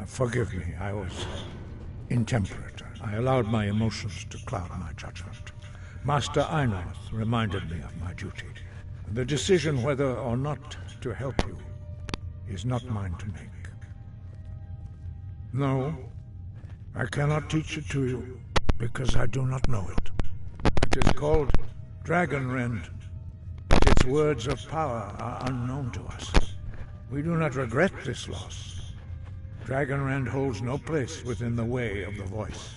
Forgive me, I was intemperate. I allowed my emotions to cloud my judgment. Master Einorth reminded me of my duty. The decision whether or not to help you is not mine to make. No, I cannot teach it to you, because I do not know it. It is called Dragon Rend, but its words of power are unknown to us. We do not regret this loss. Dragon Rend holds no place within the way of the voice.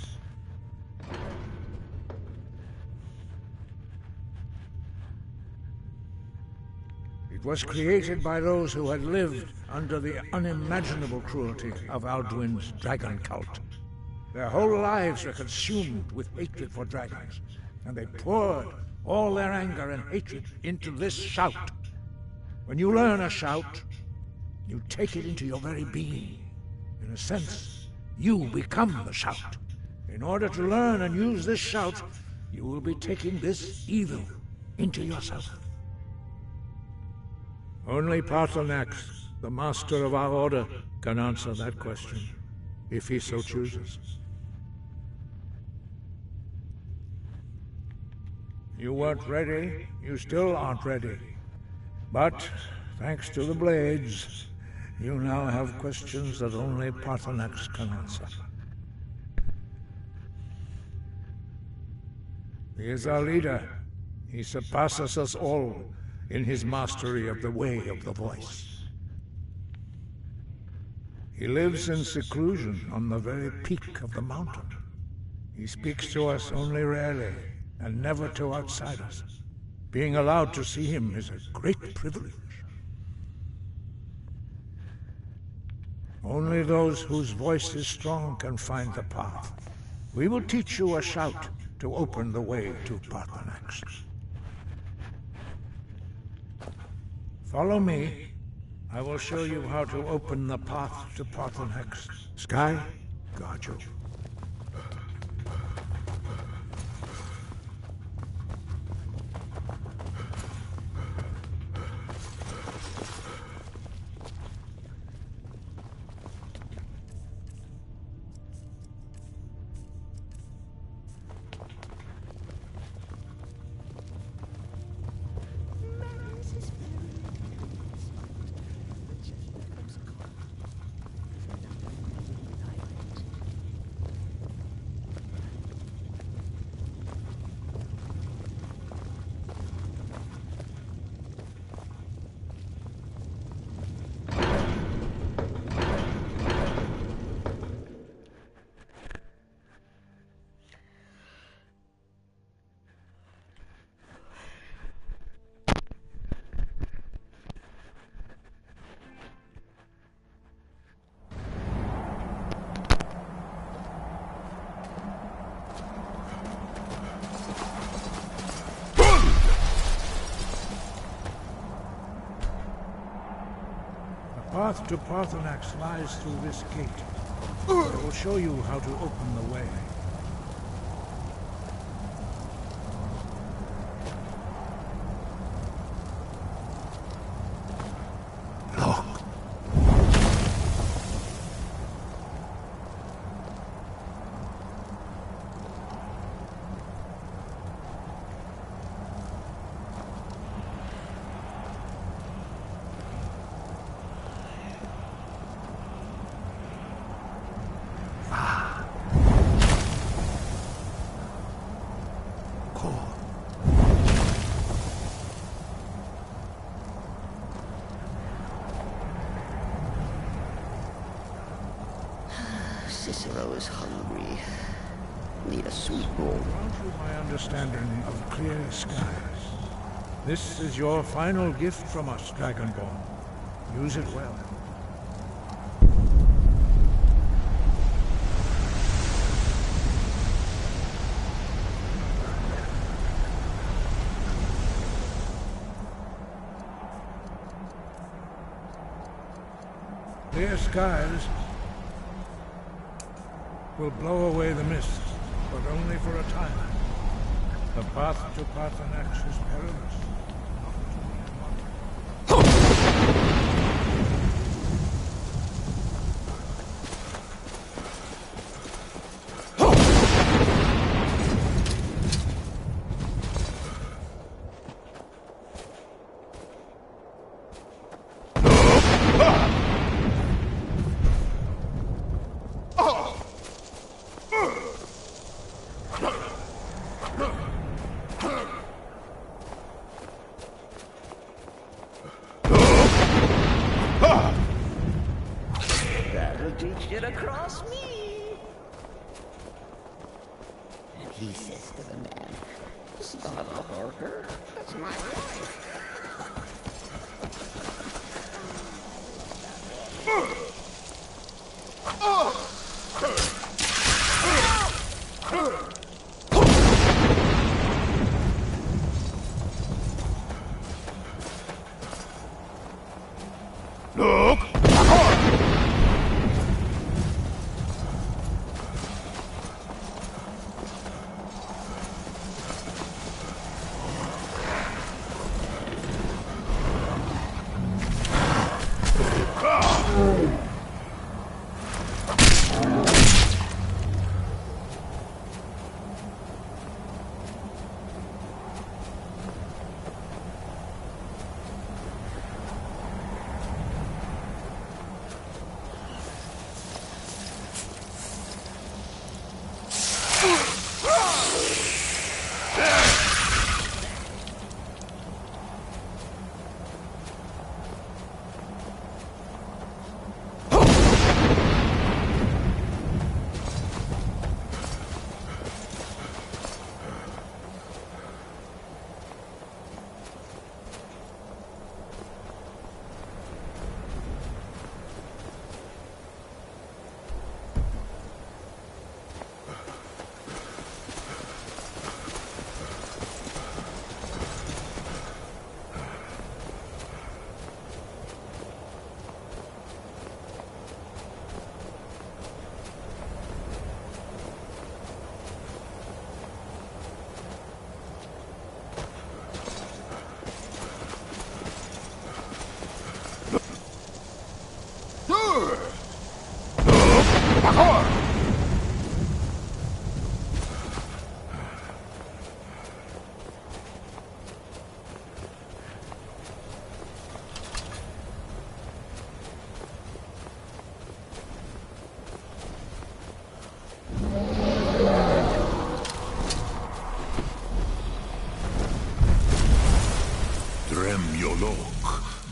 It was created by those who had lived under the unimaginable cruelty of Alduin's dragon cult. Their whole lives were consumed with hatred for dragons, and they poured all their anger and hatred into this shout. When you learn a shout, you take it into your very being. In a sense, you become the shout. In order to learn and use this shout, you will be taking this evil into yourself. Only Paarthurnax, the master of our order, can answer that question, if he so chooses. You weren't ready, you still aren't ready. But, thanks to the blades, you now have questions that only Paarthurnax can answer. He is our leader. He surpasses us all in his mastery of the way of the voice. He lives in seclusion on the very peak of the mountain. He speaks to us only rarely, and never to outsiders. Being allowed to see him is a great privilege. Only those whose voice is strong can find the path. We will teach you a shout to open the way to Paarthurnax. Follow me. I will show you how to open the path to Paarthurnax. Sky, guard you. The path to Paarthurnax lies through this gate. I will show you how to open the way. Look. Cicero is hungry. Need a sweet bowl. Grant you my understanding of clear skies. This is your final gift from us, Dragonborn. Use it well. Clear skies will blow away the mist, but only for a time. The path to Paarthurnax is perilous. should have crossed me. He says to the man, it's not a hooker, that's my wife. Look!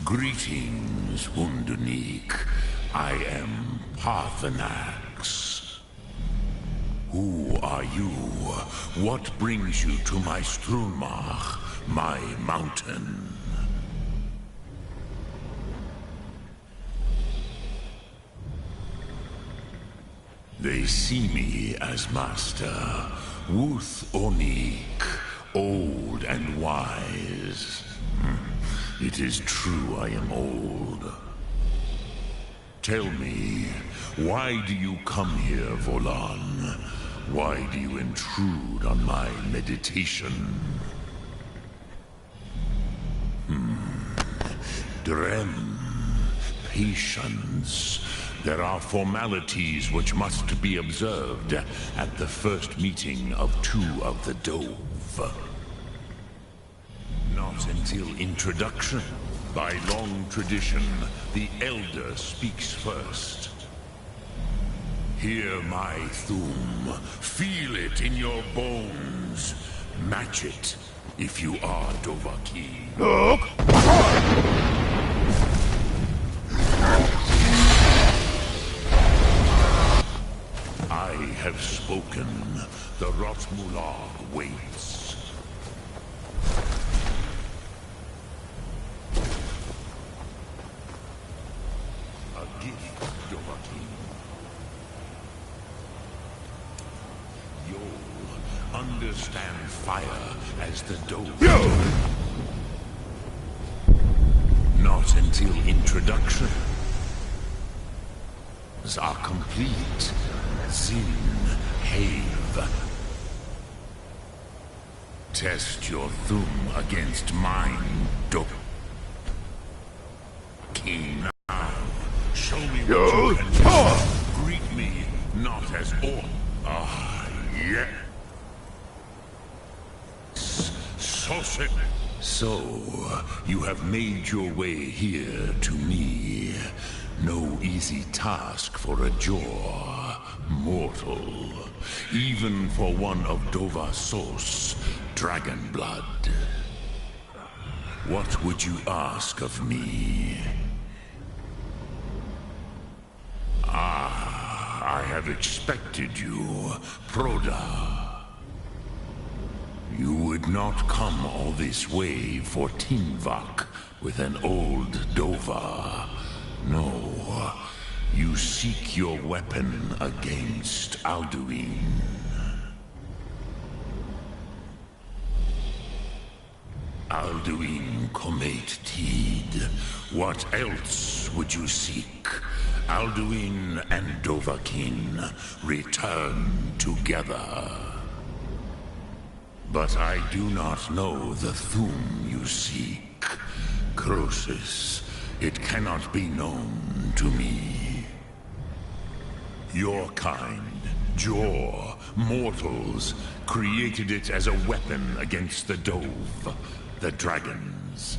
Greetings, Underneek. I am Parthenax. Who are you? What brings you to my Strunmach, my mountain? They see me as master, Wuth Onik, old and wise. It is true I am old. Tell me, why do you come here, Volan? Why do you intrude on my meditation? Drem, patience. There are formalities which must be observed at the first meeting of two of the Dove. Not until introduction. By long tradition, the Elder speaks first. Hear my Thum. Feel it in your bones. Match it if you are Dovahkiin. Look! I have spoken. The Rotmulag waits. A gift, Dovahkiin. You'll understand fire as the Dove. Not until introduction. Are complete. Zin, Have. Test your Thum against mine, King. Now, show me what you can do. Greet me not as all. Yeah. Saucet. So, you have made your way here to me. No easy task for a Jor, mortal. Even for one of Dovahsos, dragon blood. What would you ask of me? Ah, have expected you, Proda. You would not come all this way for Tinvak with an old Dova. No, you seek your weapon against Alduin. Alduin Comate Teed. What else would you seek? Alduin and Dovahkiin return together. But I do not know the Thum you seek. Croesus, it cannot be known to me. Your kind, Jor, mortals, created it as a weapon against the Dove, the dragons.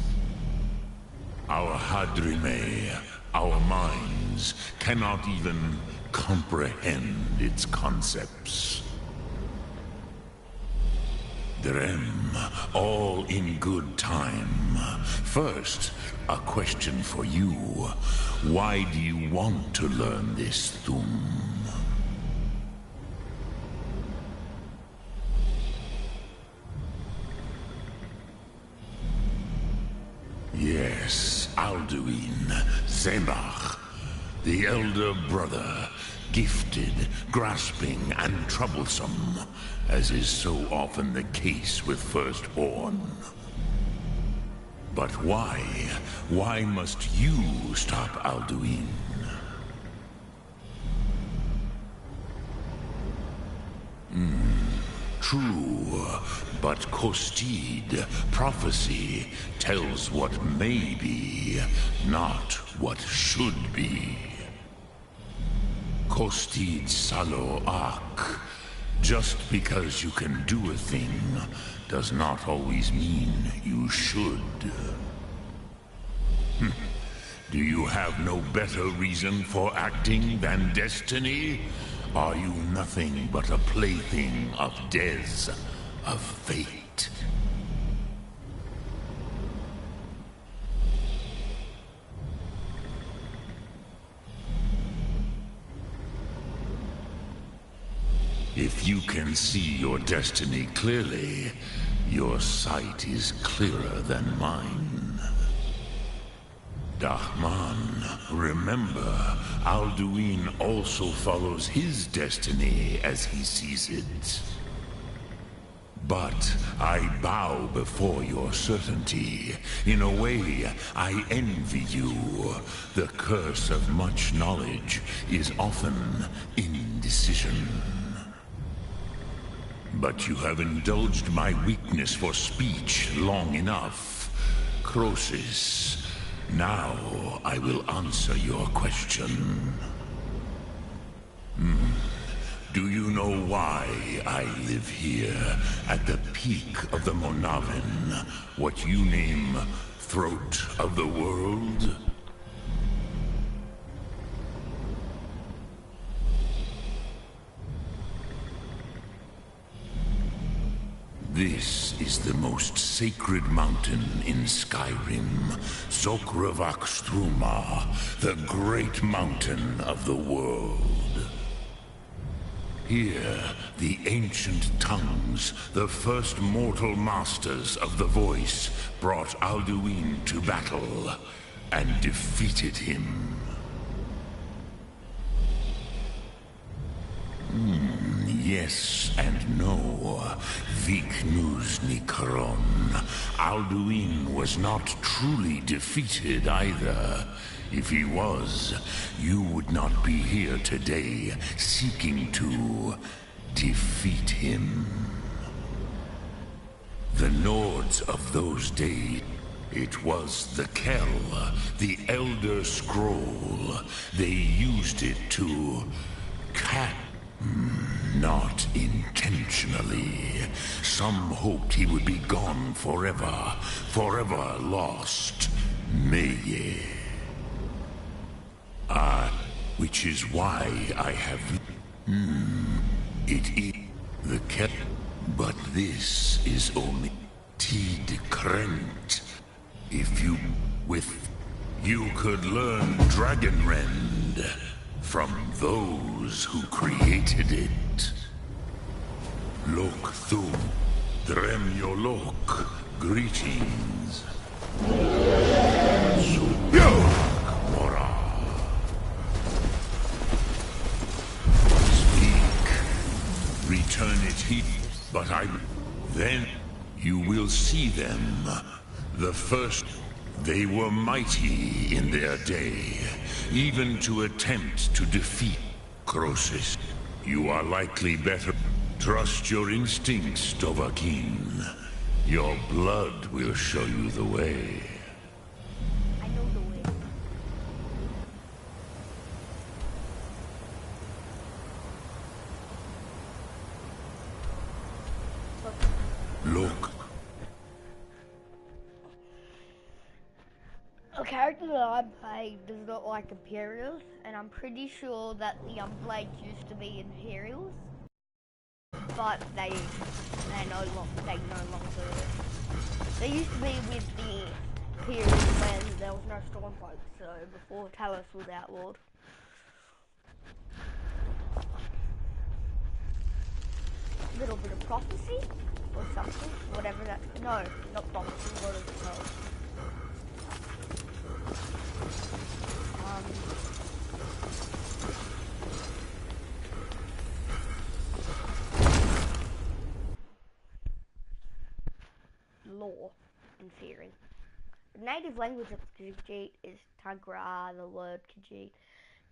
Our Hadrime, our minds, cannot even comprehend its concepts. Drem, all in good time. First, a question for you. Why do you want to learn this Thum? Yes, Alduin, Zemach, the elder brother, gifted, grasping, and troublesome, as is so often the case with Firstborn. But why? Why must you stop Alduin? True, but Kostid, prophecy, tells what may be, not what should be. Kostid Salo Ak. Just because you can do a thing does not always mean you should. Do you have no better reason for acting than destiny? Are you nothing but a plaything of Dez, of fate? If you can see your destiny clearly, your sight is clearer than mine. Dahman, remember, Alduin also follows his destiny as he sees it. But I bow before your certainty. In a way, I envy you. The curse of much knowledge is often indecision. But you have indulged my weakness for speech long enough. Croesus. Now I will answer your question. Do you know why I live here, at the peak of the Monavin, what you name Throat of the World? This is the most sacred mountain in Skyrim, Zokravak Struma, the great mountain of the world. Here, the ancient tongues, the first mortal masters of the voice, brought Alduin to battle and defeated him. Yes and no. Viknus Nikaron. Alduin was not truly defeated either. If he was, you would not be here today seeking to defeat him. The Nords of those days, it was the Kell, the Elder Scroll. They used it to not intentionally. Some hoped he would be gone forever, forever lost. Meye. Which is why I have... It is the Kell, but this is only Tid Krent. If you... you could learn Dragonrend. from those who created it. Lok Thu, Dremyolok, greetings. Mora. Speak. Return it here, but then you will see them. The first, they were mighty in their day, even to attempt to defeat Croesus. You are likely better. Trust your instincts, Dovahkiin. Your blood will show you the way. I know the way. Look. A character that I play does not like Imperials, and I'm pretty sure that the Blades used to be Imperials. But they no longer. They used to be with the period when there was no Stormfolk, so before Talos was outlawed. A little bit of prophecy or something, whatever that. No, not prophecy. What is it called? Law and theory. The native language of Khajiit is Tagra. The word Khajiit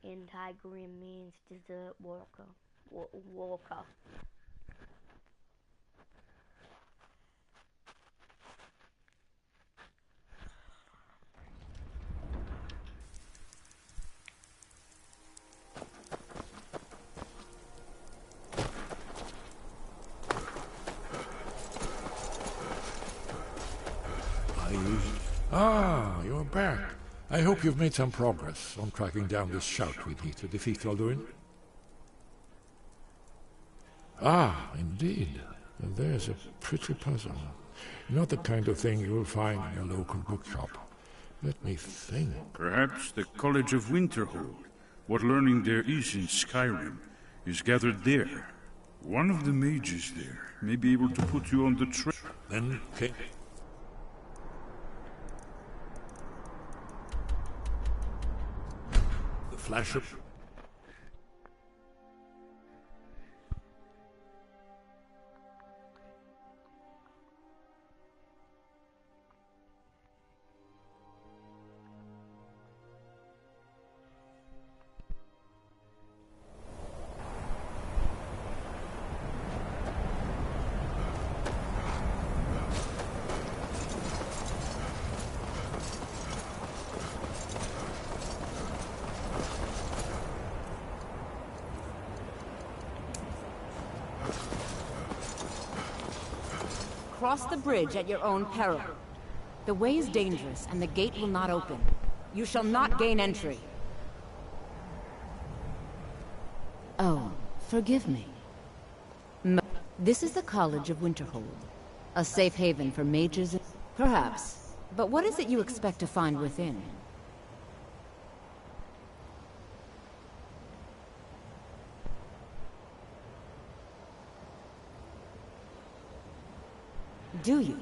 in Skyrim means desert walker. Ah, you're back. I hope you've made some progress on tracking down this shout we need to defeat Alduin. Ah, indeed. There's a pretty puzzle. Not the kind of thing you'll find in your local bookshop. Let me think. Perhaps the College of Winterhold. What learning there is in Skyrim is gathered there. One of the mages there may be able to put you on the trail. Then, okay. The flash of... Cross the bridge at your own peril. The way is dangerous, and the gate will not open. You shall not gain entry. Oh, forgive me. This is the College of Winterhold. A safe haven for mages. Perhaps. But what is it you expect to find within? Do you?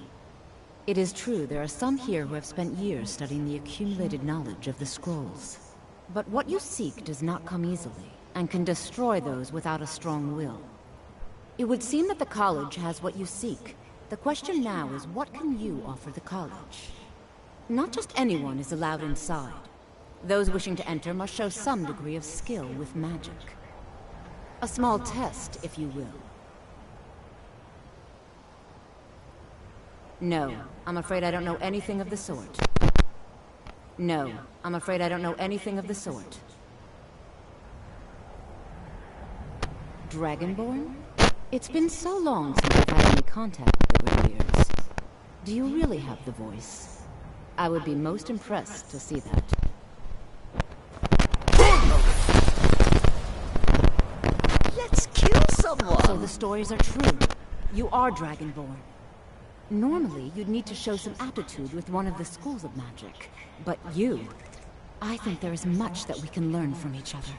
It is true there are some here who have spent years studying the accumulated knowledge of the scrolls. But what you seek does not come easily, and can destroy those without a strong will. It would seem that the college has what you seek. The question now is, what can you offer the college? Not just anyone is allowed inside. Those wishing to enter must show some degree of skill with magic. A small test, if you will. No, I'm afraid I don't know anything of the sort. No, I'm afraid I don't know anything of the sort. Dragonborn? It's been so long since I've had any contact with the Warriors. Do you really have the voice? I would be most impressed to see that. Let's kill someone! So the stories are true. You are Dragonborn. Normally, you'd need to show some aptitude with one of the schools of magic. But you... I think there is much that we can learn from each other.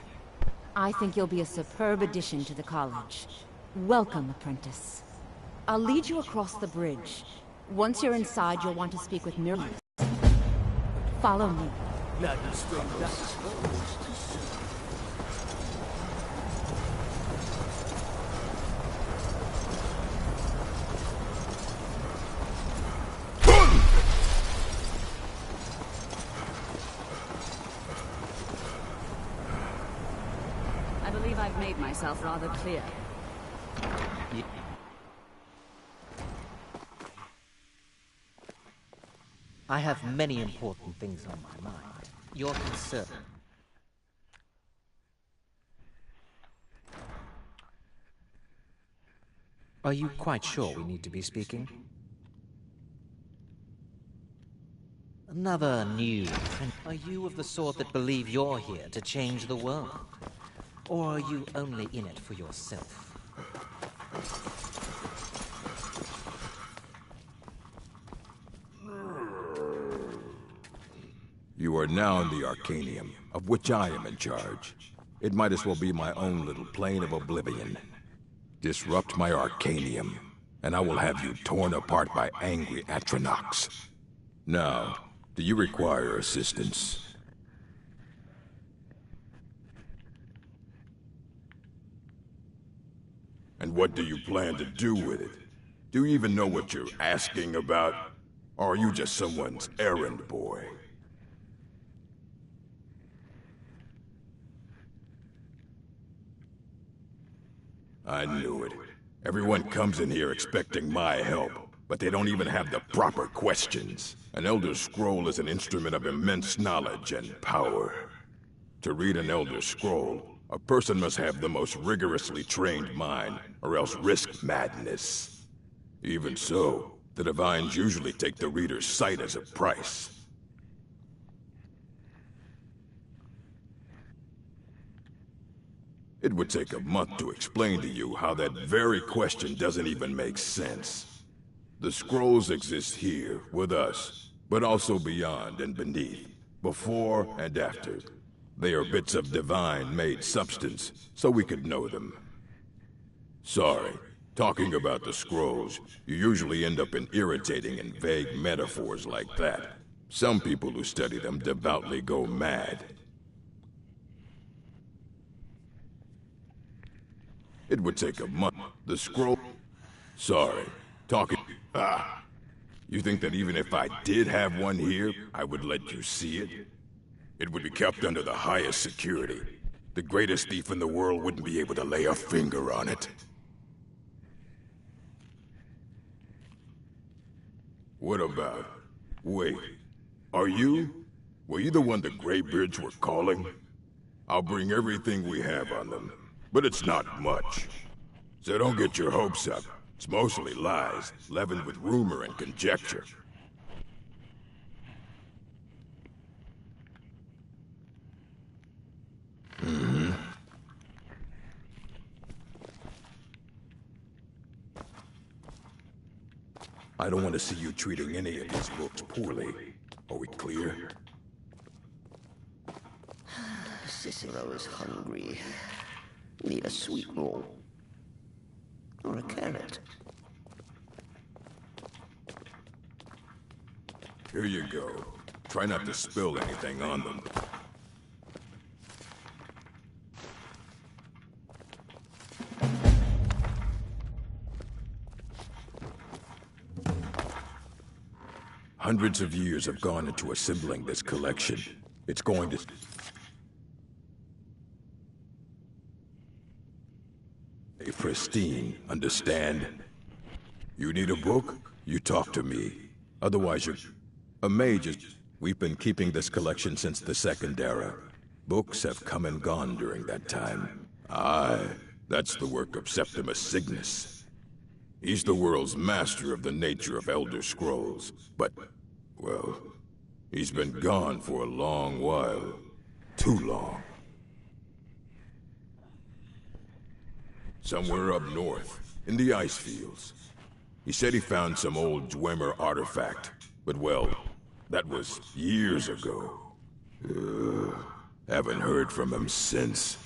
I think you'll be a superb addition to the college. Welcome, apprentice. I'll lead you across the bridge. Once you're inside, you'll want to speak with Miriam. Follow me. I believe I've made myself rather clear. I have many important things on my mind. Your concern. Are you quite sure we need to be speaking? Another new friend. Are you of the sort that believe you're here to change the world? Or are you only in it for yourself? You are now in the Arcanium, of which I am in charge. It might as well be my own little plane of oblivion. Disrupt my Arcanium, and I will have you torn apart by angry Atronachs. Now, do you require assistance? And what do you plan to do with it? Do you even know what you're asking about? Or are you just someone's errand boy? I knew it. Everyone comes in here expecting my help, but they don't even have the proper questions. An Elder Scroll is an instrument of immense knowledge and power. To read an Elder Scroll, a person must have the most rigorously trained mind, or else risk madness. Even so, the Divines usually take the reader's sight as a price. It would take a month to explain to you how that very question doesn't even make sense. The scrolls exist here, with us, but also beyond and beneath, before and after. They are bits of divine-made substance, so we could know them. Sorry, talking about the scrolls, you usually end up in irritating and vague metaphors like that. Some people who study them devoutly go mad. It would take a month. The scroll... Sorry. Talking... You think that even if I did have one here, I would let you see it? It would be kept under the highest security. The greatest thief in the world wouldn't be able to lay a finger on it. What about... Wait. Are you... Were you the one the Greybeards were calling? I'll bring everything we have on them. But it's not much. So don't get your hopes up. It's mostly lies, leavened with rumor and conjecture. I don't want to see you treating any of these books poorly. Are we clear? Cicero is hungry. Need a sweet roll. Or a carrot. Here you go. Try not to spill anything on them. Hundreds of years have gone into assembling this collection. It's going to... pristine, understand? You need a book? You talk to me. Otherwise you're... A mage is... We've been keeping this collection since the Second Era. Books have come and gone during that time. Aye, that's the work of Septimus Signus. He's the world's master of the nature of Elder Scrolls. But, well, he's been gone for a long while. Too long. Somewhere up north, in the ice fields. He said he found some old Dwemer artifact, but well, that was years ago. Haven't heard from him since.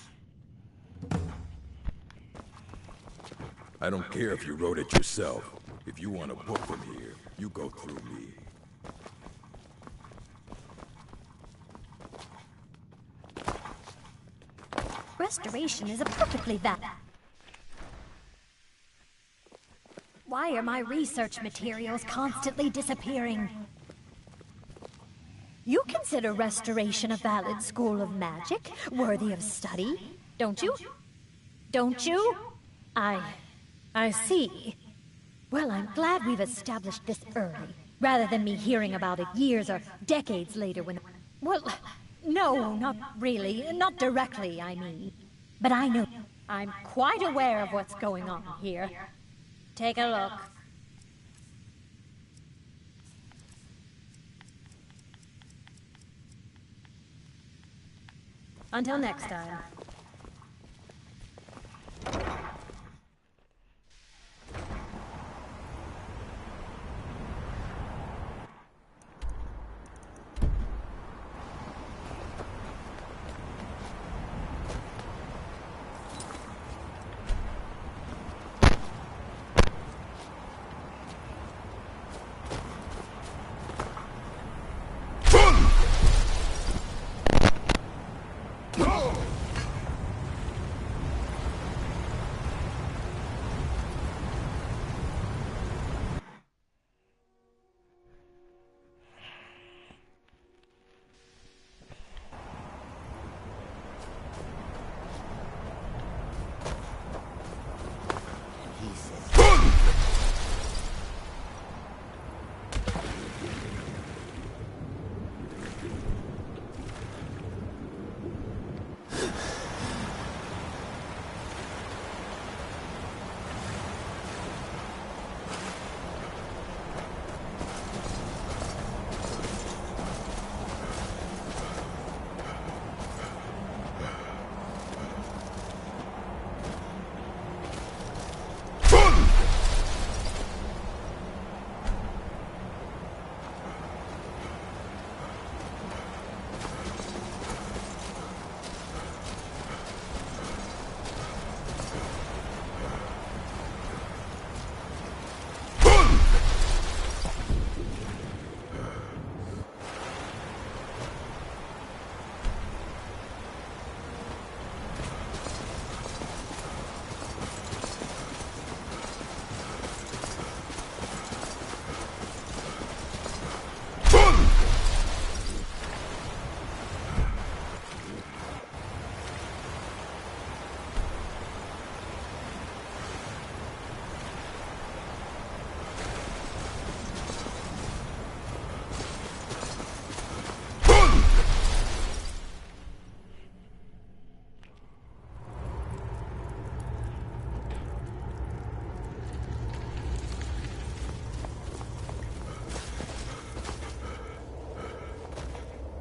I don't care if you wrote it yourself. If you want a book from here, you go through me. Restoration is a perfectly valid. Why are my research materials constantly disappearing? You consider restoration a valid school of magic, worthy of study, don't you? Don't you? I see. Well, I'm glad we've established this early, rather than me hearing about it years or decades later when... Well, no, not really. Not directly, I mean. But I know. I'm quite aware of what's going on here. Take a look. Until next time.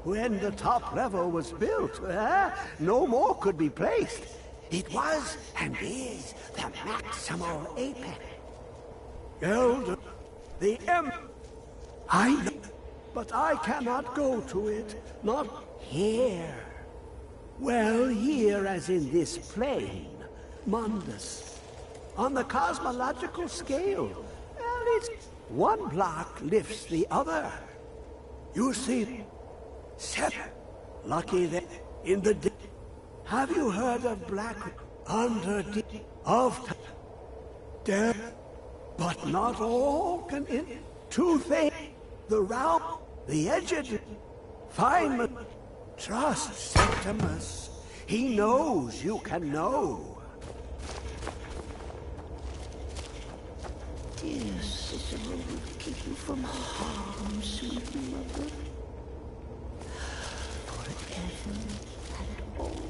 When the top level was built, no more could be placed. It was and is the maximal apex. Elder, the I know, but I cannot go to it, not here. Well, here as in this plane, Mundus. On the cosmological scale, well, it's one block lifts the other. You see, lucky that in the day. Have you heard of black under of death? But not all can in two things. The realm, the edge of fine trust Septimus. He knows you can know. Yes, it's a road to keep you from harm, sweet mother. Forever and always.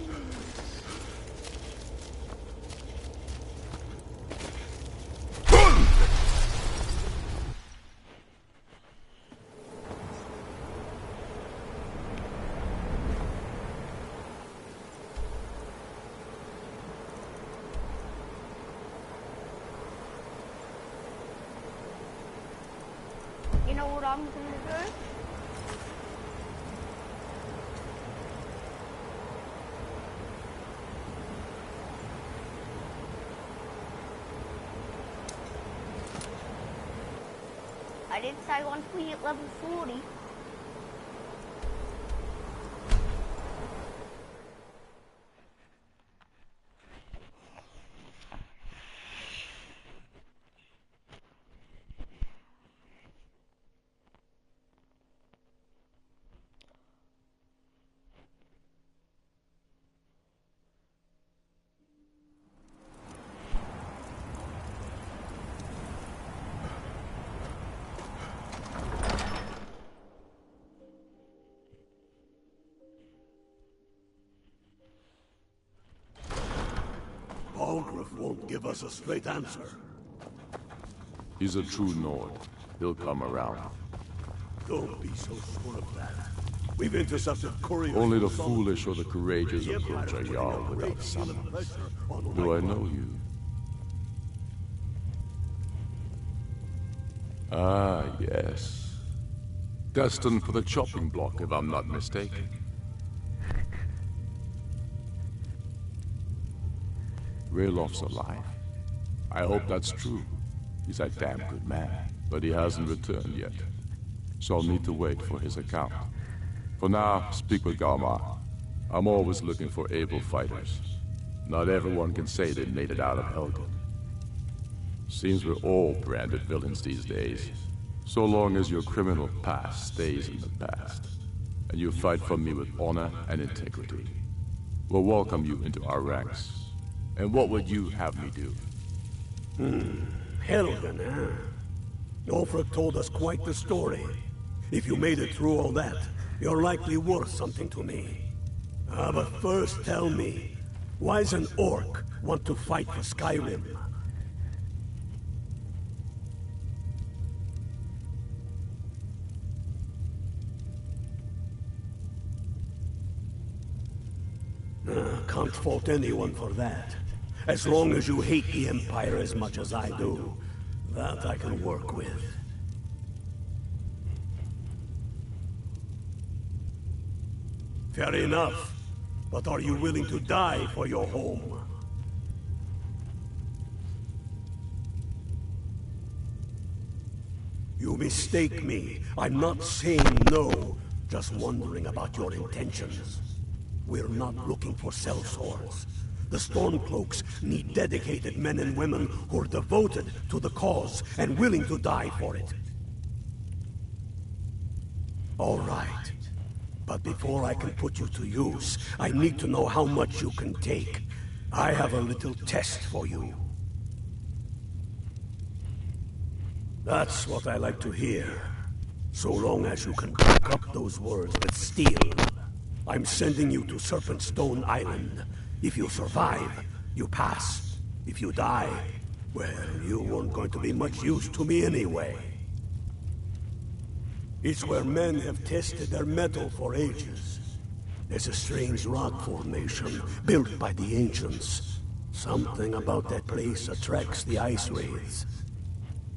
You know what I'm gonna do? I did say once we hit level 40. Balgruuf won't give us a straight answer. He's a true Nord. He'll come around. Don't be so sure of that. We've intercepted couriers. Only the foolish or the courageous approach a Jarl without summons. Do I know you? Ah, yes. Destined for the chopping block, if I'm not mistaken. Raylof's alive. I hope that's true. He's a damn good man, but he hasn't returned yet. So I'll need to wait for his account. For now, speak with Galmar. I'm always looking for able fighters. Not everyone can say they made it out of Helgen. Seems we're all branded villains these days. So long as your criminal past stays in the past, and you fight for me with honor and integrity, we'll welcome you into our ranks. And what would you have me do? Helgen, huh? Ulfric told us quite the story. If you made it through all that, you're likely worth something to me. But first tell me, why does an orc want to fight for Skyrim? Can't fault anyone for that. As long as you hate the Empire as much as I do, that I can work with. Fair enough. But are you willing to die for your home? You mistake me. I'm not saying no, just wondering about your intentions. We're not looking for sellswords. The Stormcloaks need dedicated men and women who are devoted to the cause and willing to die for it. All right. But before I can put you to use, I need to know how much you can take. I have a little test for you. That's what I like to hear. So long as you can back up those words with steel. I'm sending you to Serpentstone Island. If you survive, you pass. If you die, well, you weren't going to be much use to me anyway. It's where men have tested their metal for ages. There's a strange rock formation built by the ancients. Something about that place attracts the ice wraiths.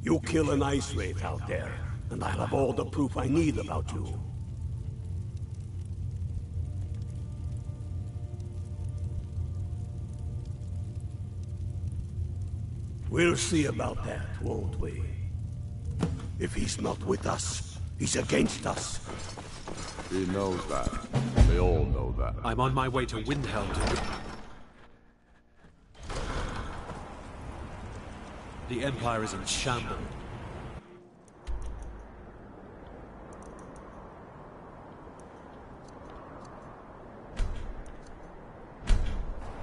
You kill an ice wraith out there, and I'll have all the proof I need about you. We'll see about that, won't we? If he's not with us, he's against us. He knows that. They all know that. I'm on my way to Windhelm to... The Empire is in shambles.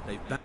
They've back...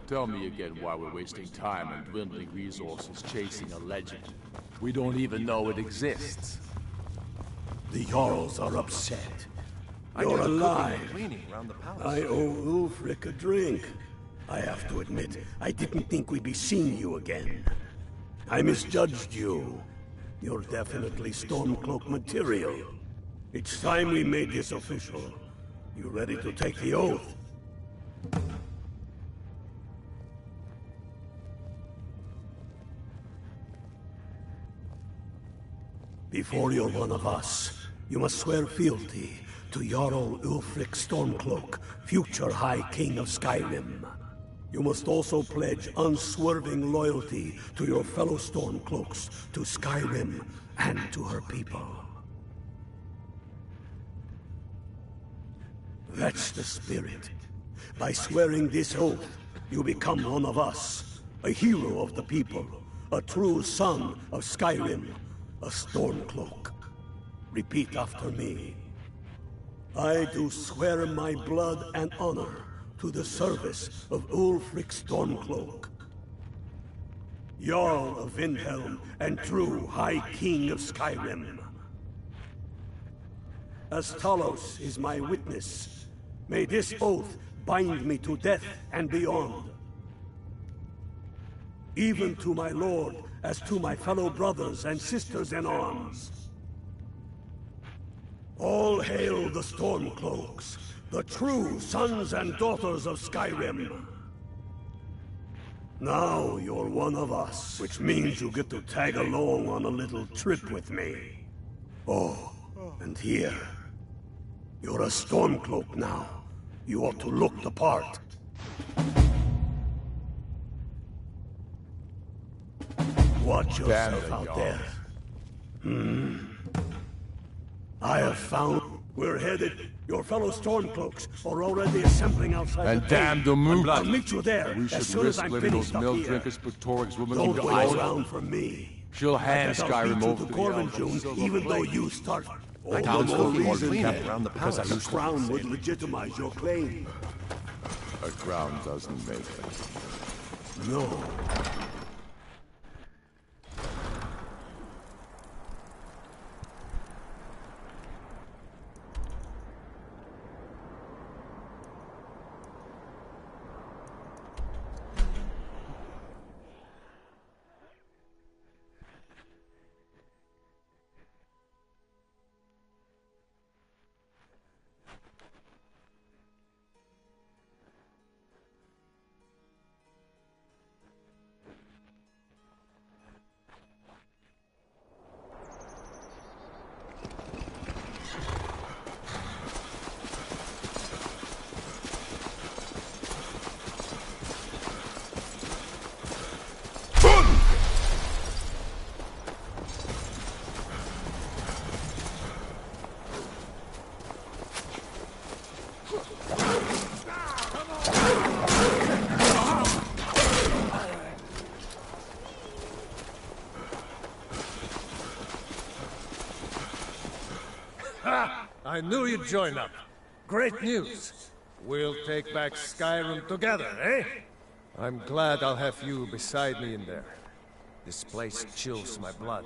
Tell me again why we're wasting time and dwindling resources chasing a legend. We don't even know it exists. The Jarls are upset. I do You're the cooking alive. and cleaning around the palace. I owe Ulfric a drink. I have to admit, I didn't think we'd be seeing you again. I misjudged you. You're definitely Stormcloak material. It's time we made this official. You ready to take the oath? Before you're one of us, you must swear fealty to Jarl Ulfric Stormcloak, future High King of Skyrim. You must also pledge unswerving loyalty to your fellow Stormcloaks, to Skyrim, and to her people. That's the spirit. By swearing this oath, you become one of us, a hero of the people, a true son of Skyrim, a Stormcloak. Repeat after me. I do swear my blood and honor to the service of Ulfric Stormcloak, Jarl of Windhelm and true High King of Skyrim. As Talos is my witness, may this oath bind me to death and beyond. Even to my lord, as to my fellow brothers and sisters in arms. All hail the Stormcloaks, the true sons and daughters of Skyrim. Now you're one of us, which means you get to tag along on a little trip with me. Oh, and here, you're a Stormcloak now. You ought to look the part. Watch yourself out there. I have found we're headed. Your fellow Stormcloaks are already assembling outside And the damn the moot. I'll meet you there We as should soon as risk I'm letting finished those up milk here. drinkers put Toryg's woman Don't into wait ice. around for me. She'll hand I'll Skyrim beat you over to to Corbin the elves. June, even though you start. All town's the more cooking and reason cleaning that around the because palace. a crown would legitimize your claim. A crown doesn't make it. No. I knew you'd join up. Great news. We'll take back Skyrim together, eh? I'm glad I'll have you beside me in there. This place chills my blood.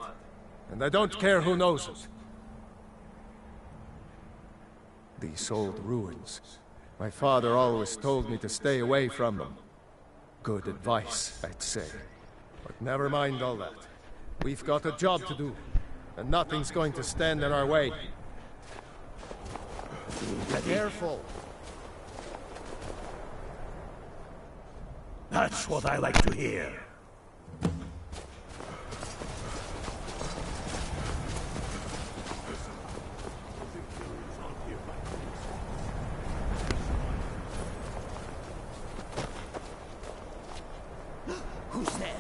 And I don't care who knows it. These old ruins. My father always told me to stay away from them. Good advice, I'd say. But never mind all that. We've got a job to do. And nothing's going to stand in our way. Careful. That's what I like to hear. Who's there?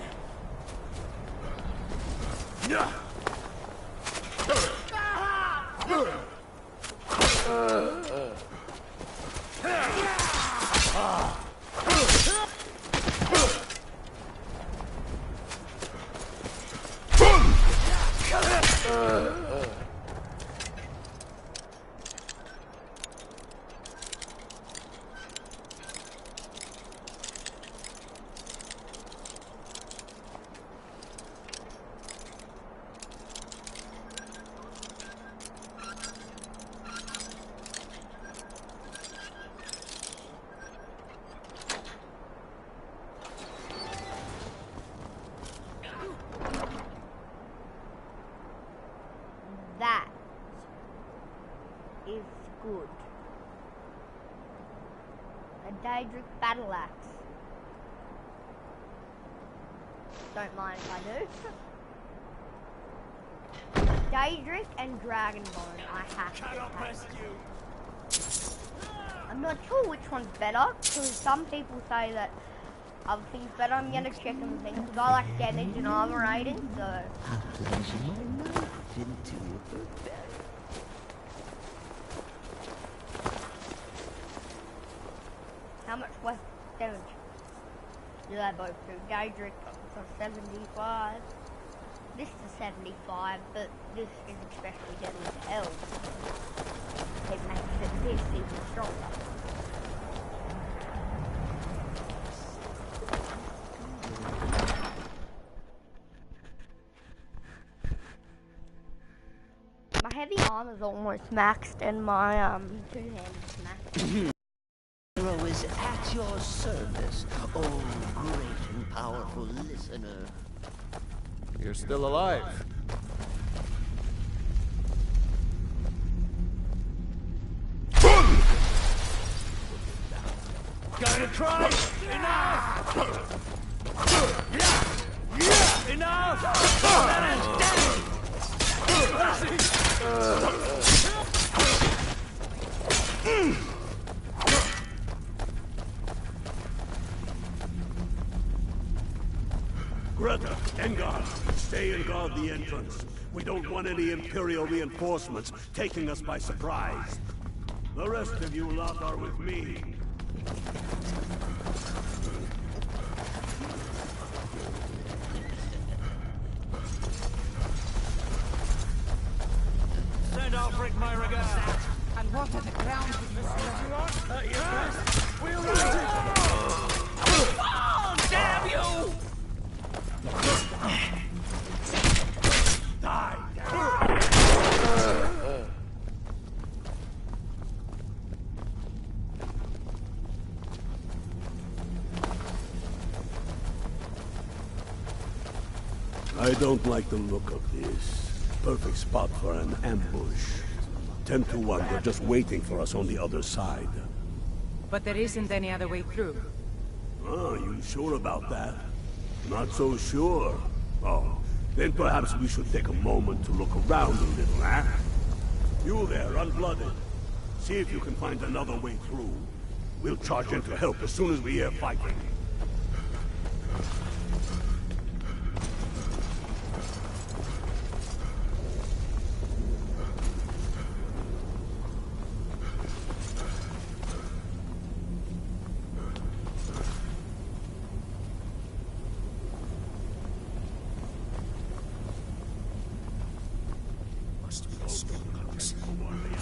Daedric battle axe. Don't mind if I do. Daedric and Dragonbone, I have to take. I'm not sure which one's better, because some people say that other things better. I'm gonna check and think, because I like damage and armor rating, so. How to plunge my knife into your belly. How much less damage do they both do? Daedric for 75. This is 75, but this is especially deadly to hell. It makes this even stronger. My heavy armor's almost maxed, and my two-handed is maxed. Hero is at your service, oh great and powerful listener. You're still alive. Gonna try? Enough! Enough! That is Greta, Engard, stay and guard the entrance. We don't want any Imperial reinforcements taking us by surprise. The rest of you lot are with me. Send Alfric my regards. And what are the grounds with this? We'll raise it! Oh, damn you! Die! I don't like the look of this. Perfect spot for an ambush. 10 to 1, they're just waiting for us on the other side. But there isn't any other way through. Oh, you sure about that? Not so sure. Oh, then perhaps we should take a moment to look around a little, eh? You there, unblooded. See if you can find another way through. We'll charge in to help as soon as we hear fighting.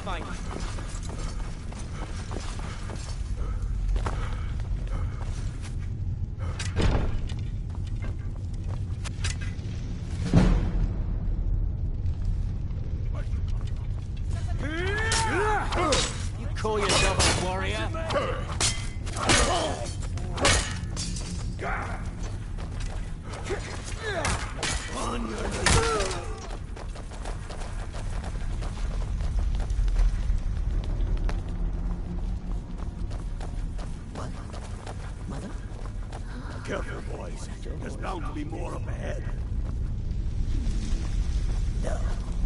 Fine. You call yourself a warrior? On your knees. Careful, boys. There's bound to be more up ahead.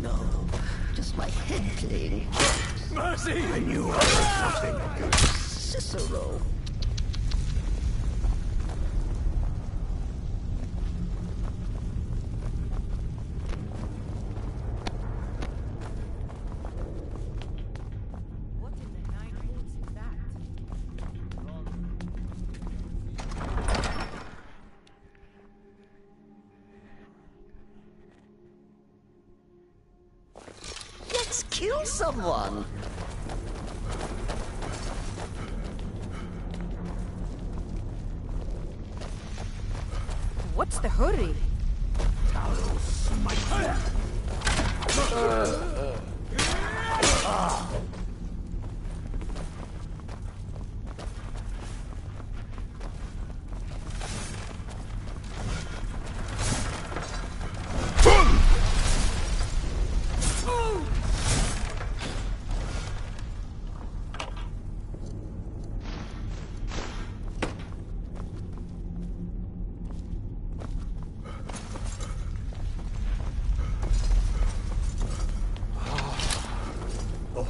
No. Just my head thing. Mercy! I knew I was something. Cicero. What in the nine holes is that? Let's kill someone. What's the hurry?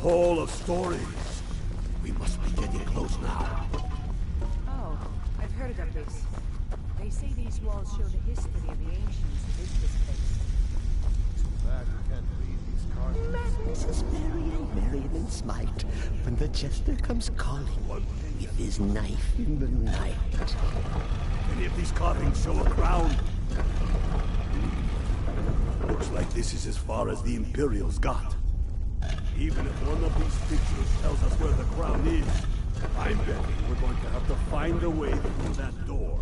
hall of stories. We must be getting close now. Oh, I've heard of this. They say these walls show the history of the ancients who lived this place. Too bad you can't read these cards. Madness is merry and merriment smite when the jester comes calling with his knife in the night. Any of these carvings show a crown? Looks like this is as far as the Imperials got. Even if one of these pictures tells us where the crown is, I'm betting we're going to have to find a way through that door.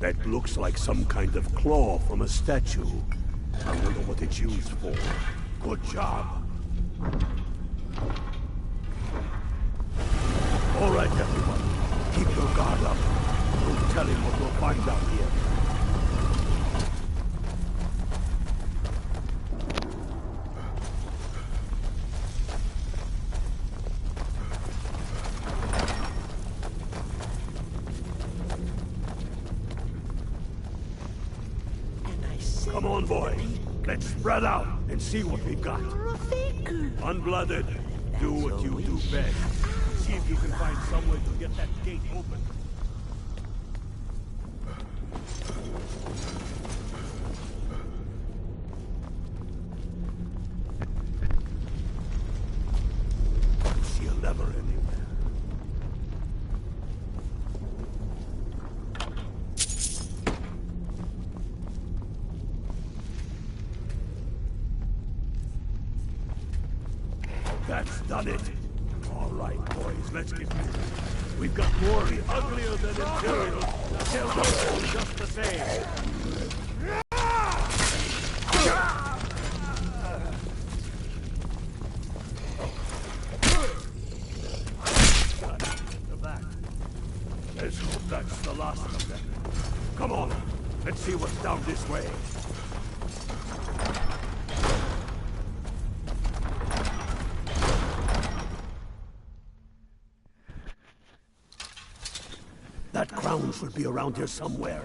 That looks like some kind of claw from a statue. I wonder what it's used for. Good job. All right, everyone. Keep your guard up. No telling what we'll find out here. Come on, boys. Let's spread out and see what we've got. Unblooded, do what you do best. See if you can find some way to get that gate open. See a lever anywhere. That's done it. All right, boys, let's get moving. We've got more uglier than Imperials. They'll go just the same. The back. Let's hope that's the last of them. Come on, let's see what's down this way. That crown should be around here somewhere.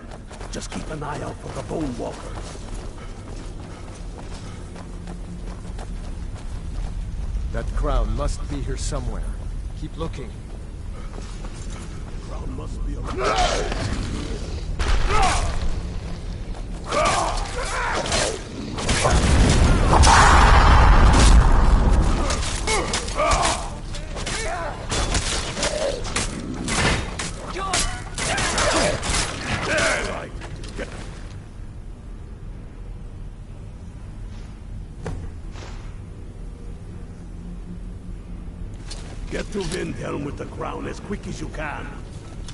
Just keep an eye out for the Bone Walkers. That crown must be here somewhere. Keep looking. The crown must be around. Get to Windhelm with the crown as quick as you can.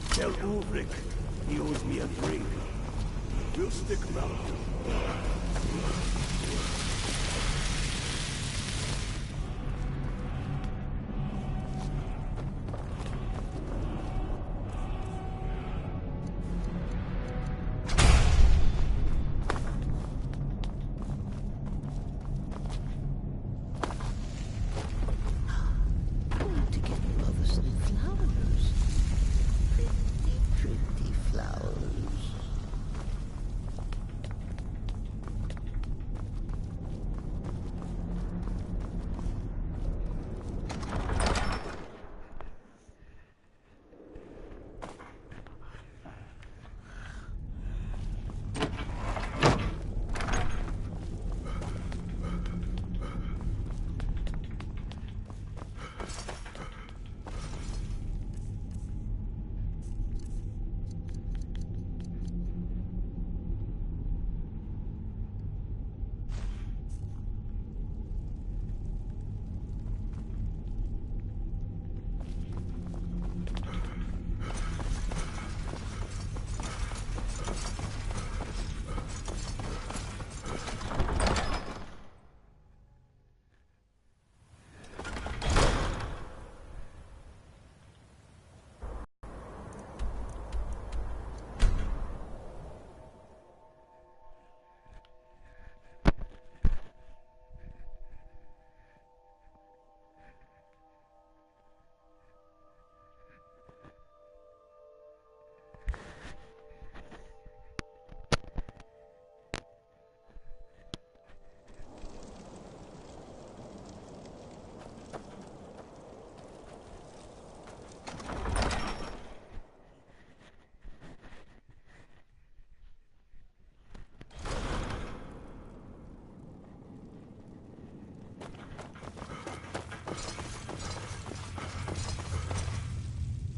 Tell Ulrich he owes me a drink. We'll stick around.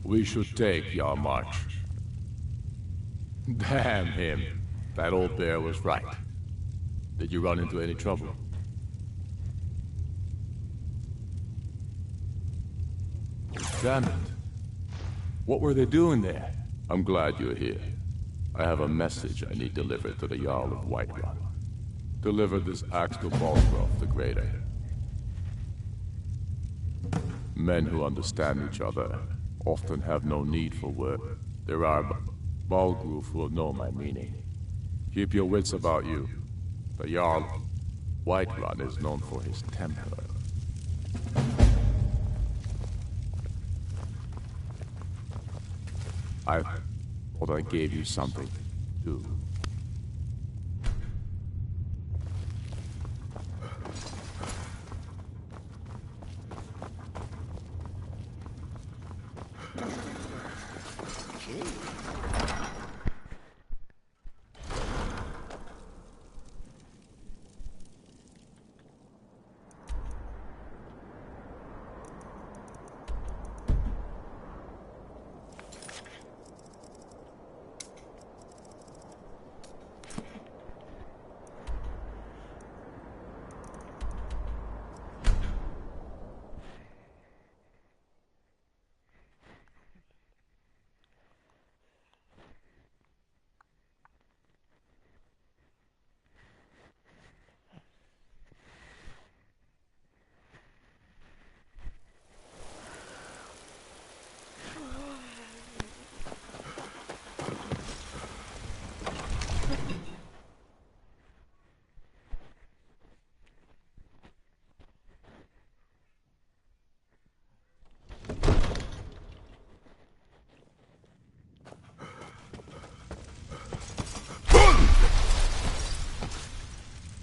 We should take your march. Damn him. That old bear was right. Did you run into any trouble? Damn it. What were they doing there? I'm glad you're here. I have a message I need delivered to the Jarl of Whiterun. Deliver this axe to Balgraf the Greater. Men who understand each other often have no need for word. There are Balgruf who will know my meaning. Keep your wits about you. The Jarl Whiterun is known for his temper. I thought I gave you something to do.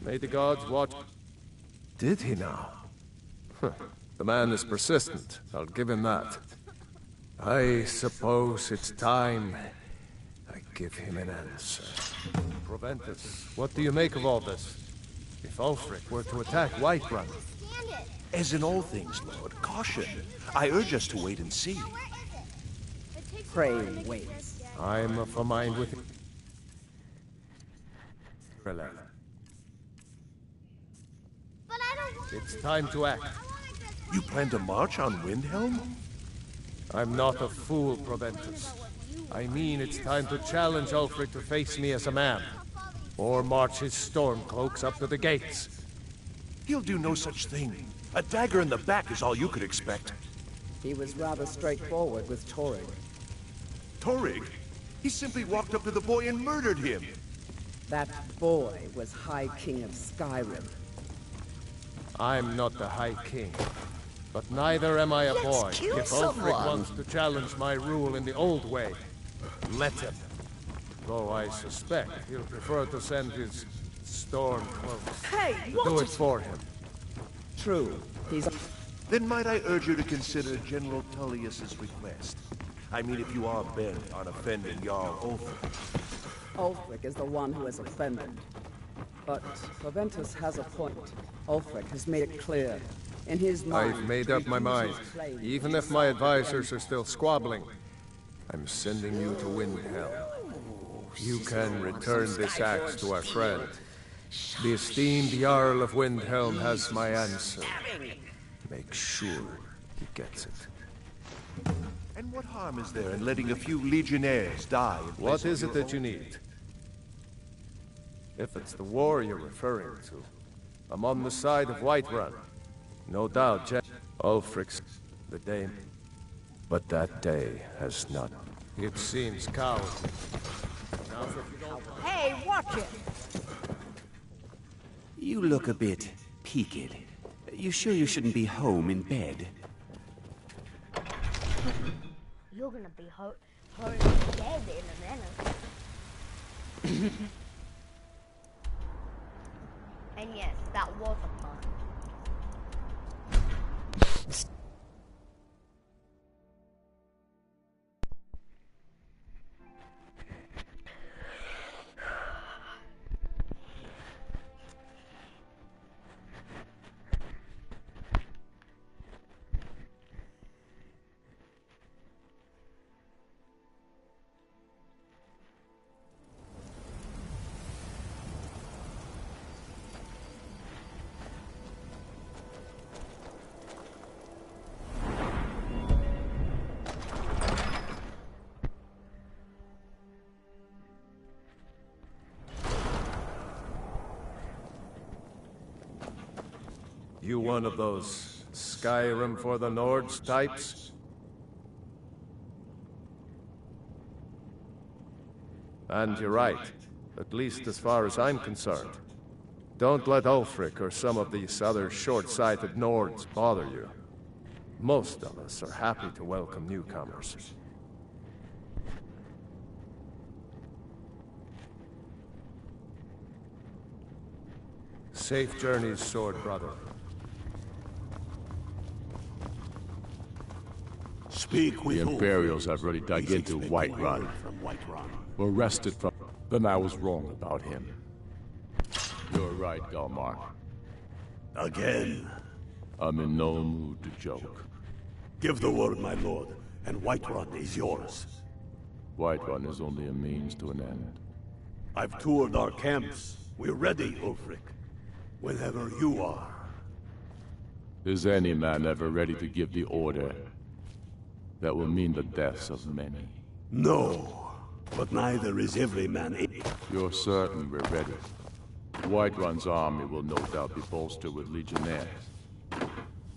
May the gods watch. Did he now? The man is persistent, I'll give him that. I suppose it's time I give him an answer. Proventus, what do you make of all this? If Ulfric were to attack Whiterun... As in all things, Lord, caution. I urge us to wait and see. Pray wait. I'm of a mind with... It's time to act. You plan to march on Windhelm? I'm not a fool, Proventus. I mean it's time to challenge Ulfric to face me as a man. Or march his stormcloaks up to the gates. He'll do no such thing. A dagger in the back is all you could expect. He was rather straightforward with Torrig. Torrig? He simply walked up to the boy and murdered him. That boy was High King of Skyrim. I'm not the High King, but neither am I a boy. If Ulfric wants to challenge my rule in the old way, let him. Though I suspect he'll prefer to send his stormcloaks to do it for him. True, he's... Then might I urge you to consider General Tullius's request? I mean, if you are bent on offending Jarl Ulfric. Ulfric is the one who is offended. But Proventus has a point. Ulfric has made it clear. In his mind... I've made up my mind. Even if my advisors are still squabbling, I'm sending you to Windhelm. You can return this axe to our friend. The esteemed Jarl of Windhelm has my answer. Make sure he gets it. And what harm is there in letting a few legionnaires die? What is it that you need? If it's the war you're referring to, I'm on the side of Whiterun. No doubt, Ulfric's the day. But that day has not. It seems cowardly. Hey, watch it! You look a bit peaked. You sure you shouldn't be home in bed? You're gonna be home dead in a minute. And yes, that was a pun. You one of those Skyrim for the Nords types? And you're right, at least as far as I'm concerned. Don't let Ulfric or some of these other short-sighted Nords bother you. Most of us are happy to welcome newcomers. Safe journeys, Sword Brother. Speak with the Imperials have already dug into Whiterun. We're rested from... Then I was wrong about him. You're right, Galmar. Again? I'm in no mood to joke. Give the word, my lord, and Whiterun is yours. Whiterun is only a means to an end. I've toured our camps. We're ready, Ulfric. Whenever you are. Is any man ever ready to give the order that will mean the deaths of many? No, but neither is every man able. You're certain we're ready. Whiterun's army will no doubt be bolstered with legionnaires.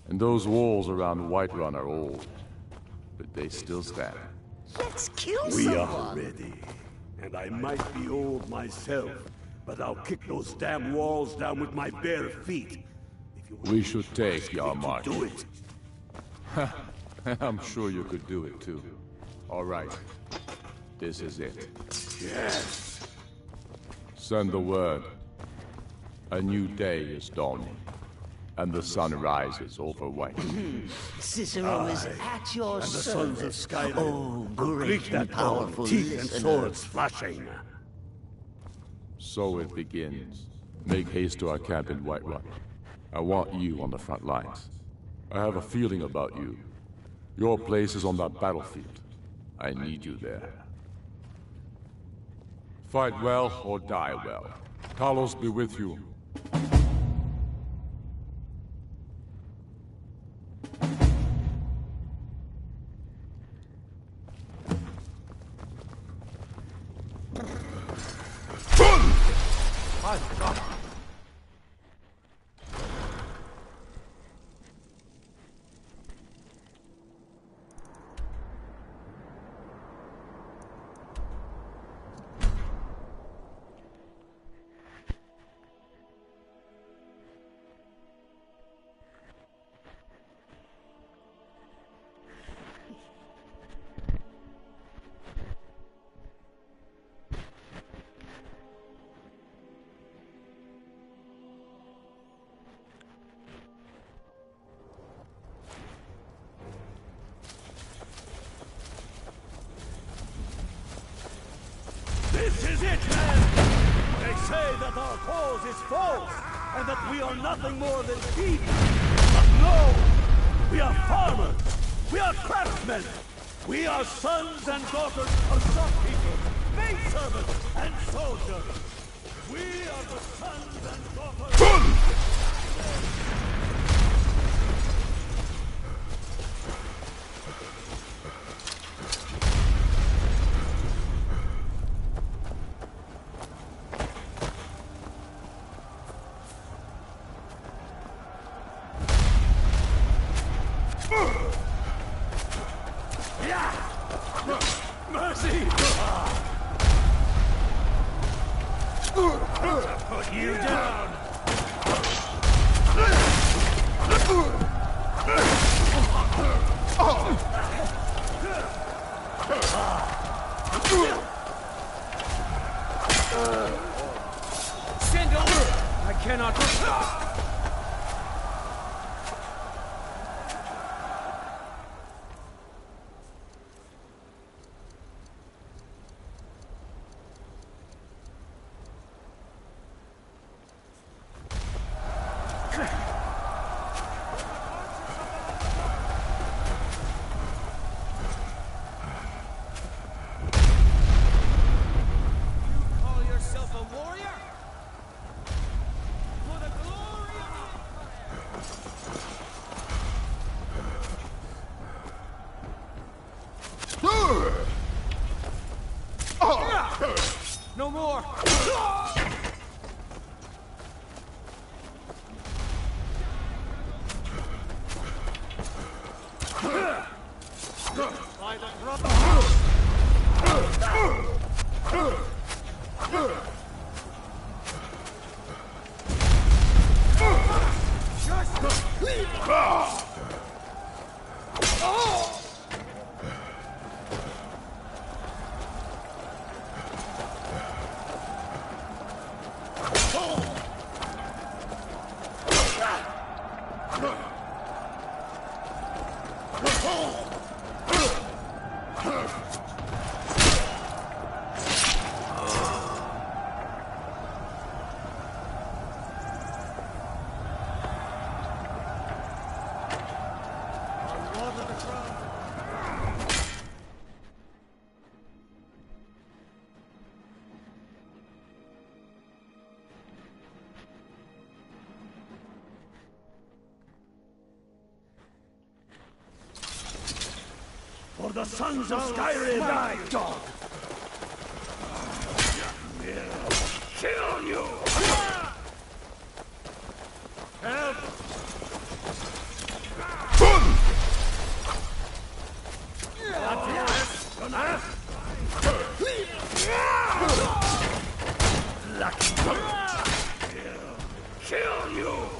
And those walls around Whiterun are old, but they still stand. Let's kill We someone. are ready. And I might be old myself, but I'll kick those damn walls down with my bare feet. We should take your march. Do it. I'm sure you could do it too. All right. This is it. Yes. Send the word. A new day is dawning, and the sun rises over Whiterun. Cicero is at your And the service. sons of Skyrim. Oh, great Complete and that dawn, powerful teeth and listener. swords flashing. So it begins. Make haste to our camp in Whiterun. I want you on the front lines. I have a feeling about you. Your place is on that battlefield. I need you there. Fight well or die well. Talos be with you. My God. This is it, man! They say that our cause is false, and that we are nothing more than thieves. But no! We are farmers! We are craftsmen! We are sons and daughters of shopkeepers, maidservants, and soldiers! We are the sons and daughters... Mercy! Put you down! Send over! I cannot... No more! For the sons of Skyrim! Die, dog! Kill you! Help! Kill you!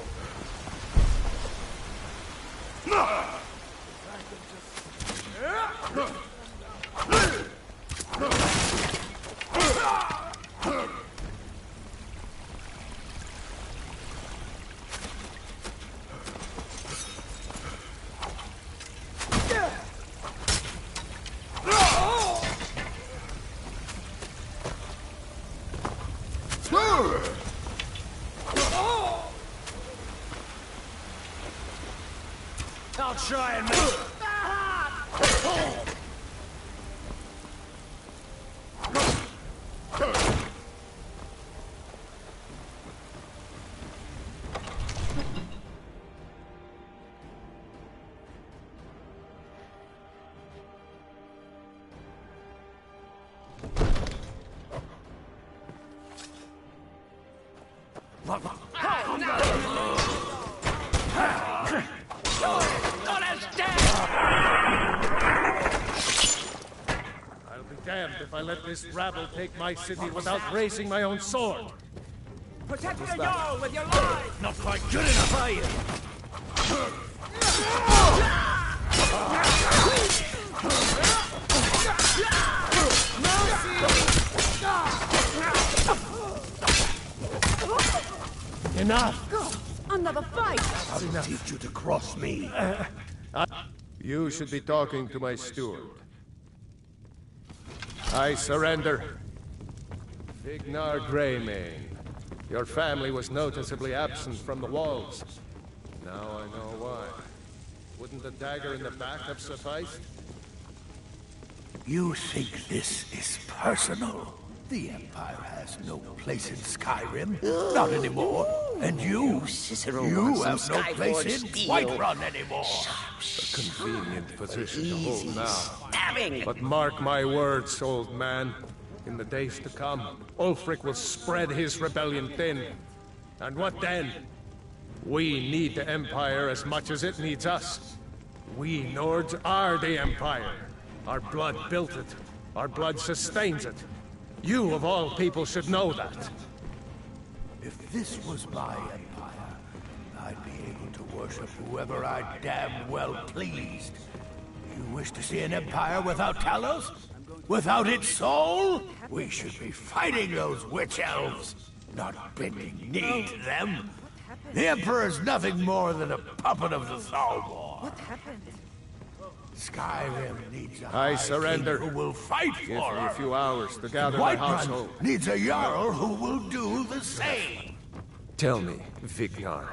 I'll try and make... Damned if I let this rabble take my city without raising my own sword. Protect the Jarl with your life! Not quite good enough, are you? Enough! Another fight! I'll teach you to cross me. You should be talking to my steward. I surrender. Vignar Greymane. Your family was noticeably absent from the walls. Now I know why. Wouldn't the dagger in the back have sufficed? You think this is personal? The Empire has no place in Skyrim. Not anymore. And you have no place in Whiterun anymore. A convenient position to hold now. But mark my words, old man. In the days to come, Ulfric will spread his rebellion thin. And what then? We need the Empire as much as it needs us. We Nords are the Empire. Our blood built it. Our blood sustains it. You, of all people, should know that. If this was my empire, I'd be able to worship whoever I damn well pleased. You wish to see an empire without Talos? Without its soul? We should be fighting those witch elves, not bending knee to them. The Emperor's nothing more than a puppet of the Thalmor. What happened? Skyrim needs a I high surrender. king who will fight for Give me her. a few hours to gather my Whiterun household. needs a Jarl who will do the same. Tell me, Vignar,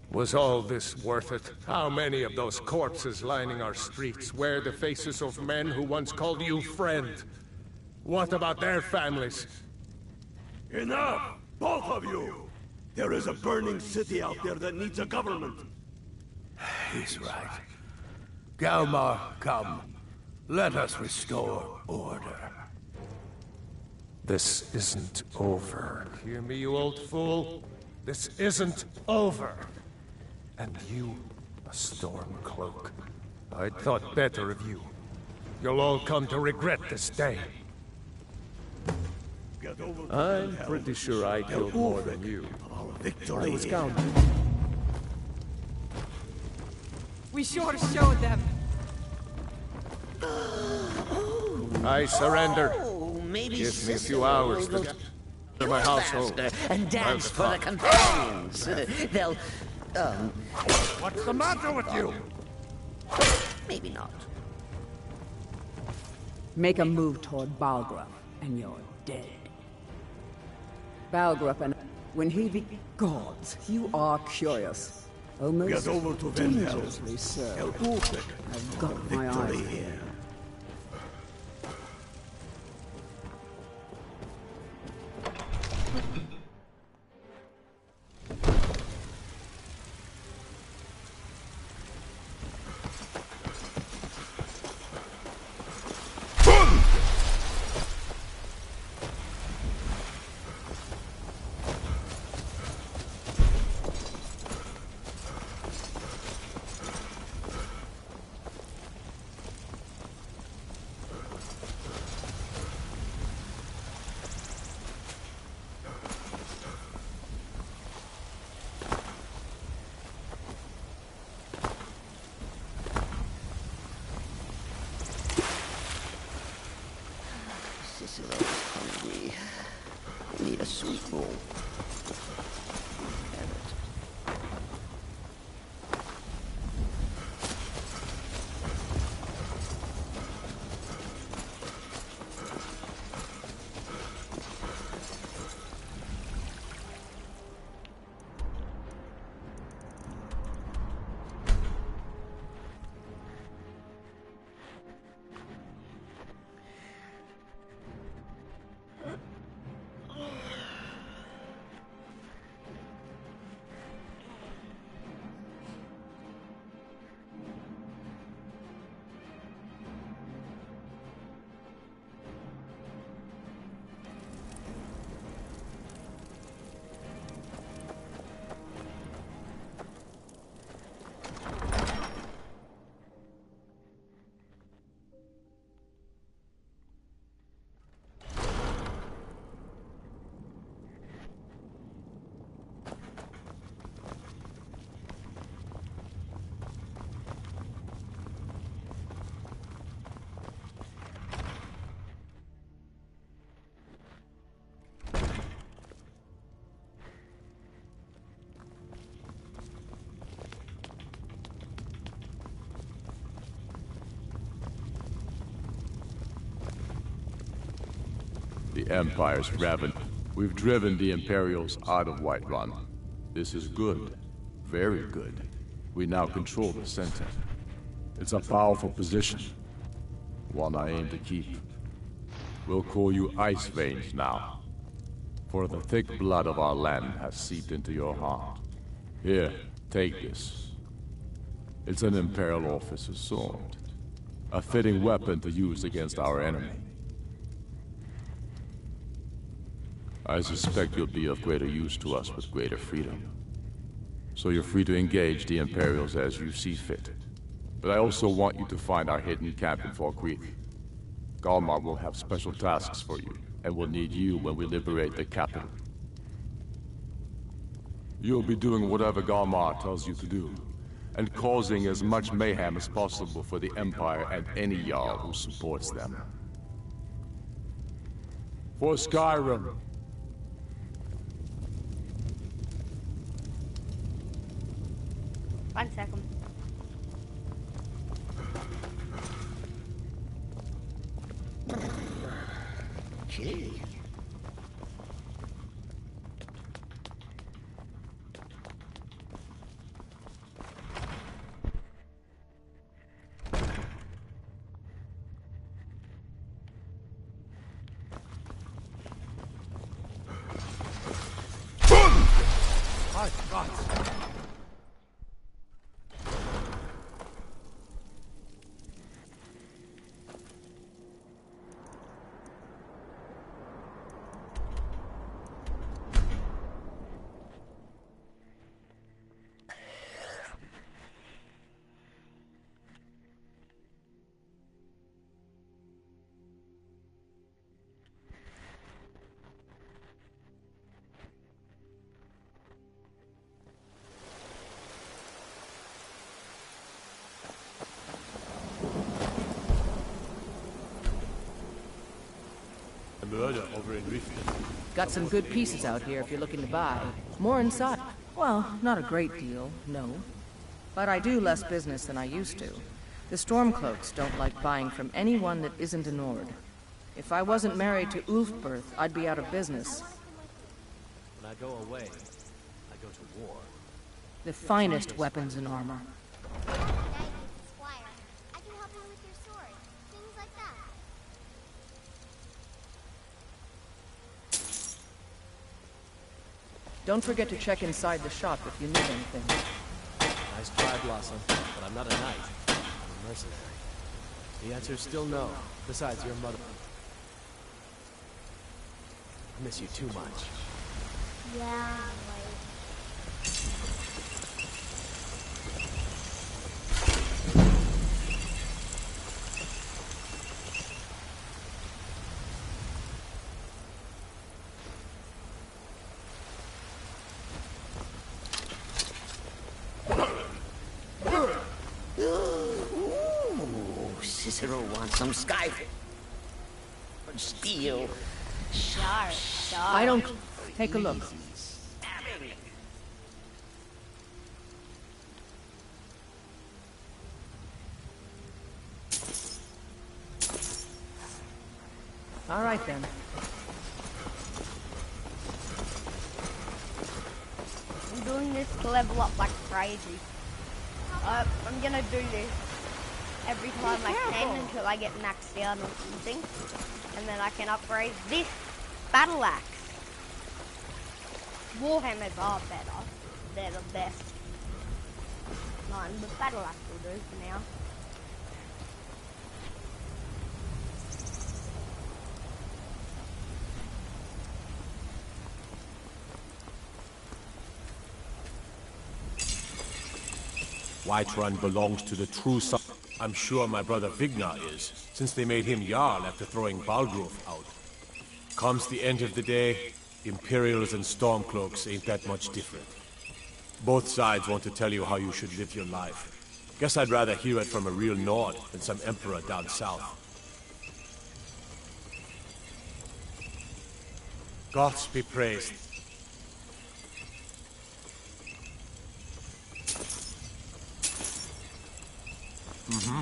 was all this worth it? How many of those corpses lining our streets wear the faces of men who once called you friend? What about their families? Enough! Both of you! There is a burning city out there that needs a government. He's right. Galmar, come. Let us restore order. This isn't over. Hear me, you old fool? This isn't over. And you, a Stormcloak. I'd thought better of you. You'll all come to regret this day. I'm pretty sure I killed more than you. I was counting. We sure showed them. I surrender. Maybe Give me a few hours to get to my household. And dance for the companions. They'll, What's the matter with you? maybe not. Make a move toward Balgruuf, and you're dead. Balgruuf, and when he be gods, you are curious. Almost Get over to Windhelm. dangerously so. Tell Ulfric I've got my victory eye. here. Cicero's hungry. I need a sweet roll. Have it. The Empire's ravaged. We've driven the Imperials out of Whiterun. This is good. Very good. We now control the center. It's a powerful position. One I aim to keep. We'll call you Ice Veins now. For the thick blood of our land has seeped into your heart. Here, take this. It's an Imperial officer's sword. A fitting weapon to use against our enemy. I suspect you'll be of greater use to us with greater freedom. So you're free to engage the Imperials as you see fit. But I also want you to find our hidden camp in Falkreath. Galmar will have special tasks for you, and will need you when we liberate the capital. You'll be doing whatever Galmar tells you to do, and causing as much mayhem as possible for the Empire and any Jarl who supports them. For Skyrim! 1 second. Chilly. My God! murder over in Riften. Got some good pieces out here if you're looking to buy. More inside. Well, not a great deal, no. But I do less business than I used to. The Stormcloaks don't like buying from anyone that isn't a Nord. If I wasn't married to Ulfberth, I'd be out of business. When I go away, I go to war. The finest weapons and armor. Don't forget to check inside the shop if you need anything. Nice try, Blossom, but I'm not a knight. I'm a mercenary. The answer's still no. Besides, your mother... I miss you too much. Yeah, Cicero wants some Skyrim. Or steel. Sharp. I don't... Take a look. All right, then. I'm doing this to level up like crazy. I'm gonna do this every time I can until I get maxed out or something. And then I can upgrade this battle axe. Warhammers are better. They're the best. Mine, but battle axe will do for now. Whiterun belongs to the true son. I'm sure my brother Vignar is, since they made him Jarl after throwing Balgruf out. Comes the end of the day, Imperials and Stormcloaks ain't that much different. Both sides want to tell you how you should live your life. Guess I'd rather hear it from a real Nord than some emperor down south. Gods be praised. Mm-hmm.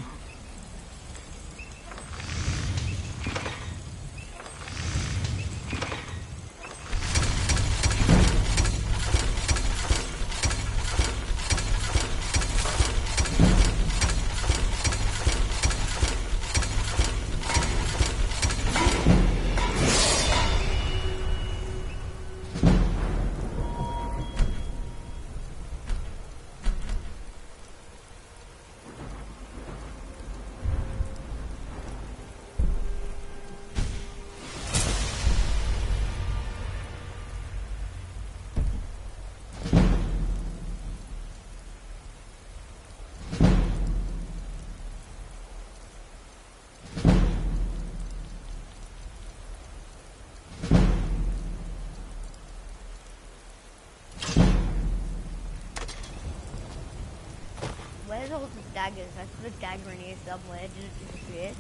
Where's all the daggers? I put a dagger in here somewhere. Did it disappear?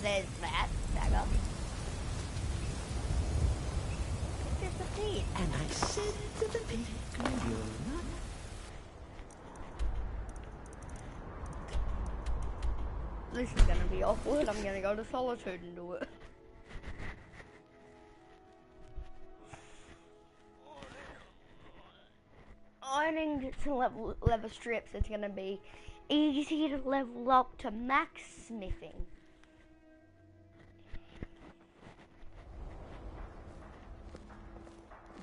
There's that dagger. It disappeared. And I said to the pig, you're not. This is gonna be awkward. I'm gonna go to Solitude and do it. Ironing to leather strips, it's gonna be easy to level up to max smithing.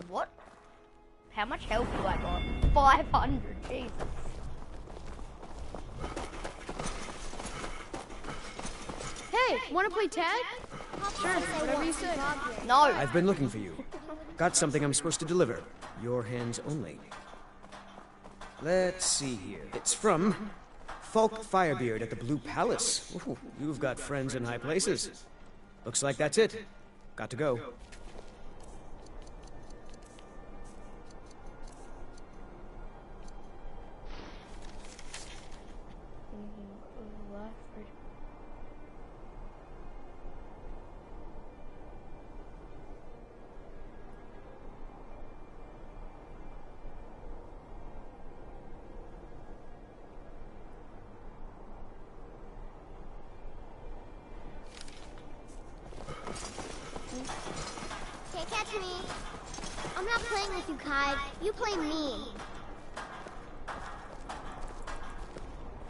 What? How much health do I got? 500, Jesus. Hey, wanna play tag? Sure, whatever you say. No. I've been looking for you. Got something I'm supposed to deliver. Your hands only. Let's see here. It's from Falk Firebeard at the Blue Palace. Ooh, you've got friends in high places. Looks like that's it. Got to go. me. I'm not playing with you, Kai. You play me.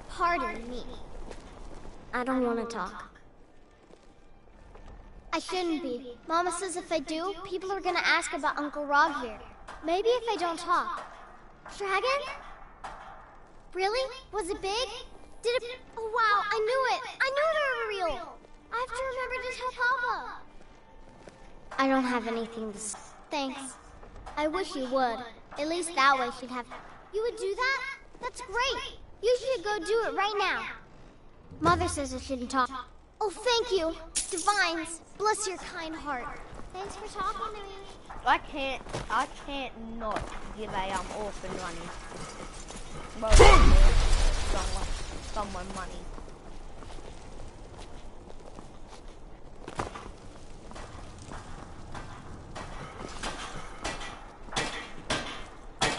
Pardon me. I don't want to talk. I shouldn't be. Mama says if I do, people are gonna ask about Uncle Rob here. Maybe if I don't talk. Dragon? Really? Was it big? Did it... Oh wow, I knew it! I knew they were real! I have to remember to tell Papa! I don't have anything to say. Thanks. I wish you would. At least that way she'd have... You would do that? That's great! You should go do it right now. Mother says I shouldn't talk. Oh, thank you. Divines, bless your kind heart. Thanks for talking to me. I can't not give a orphan money. Someone money.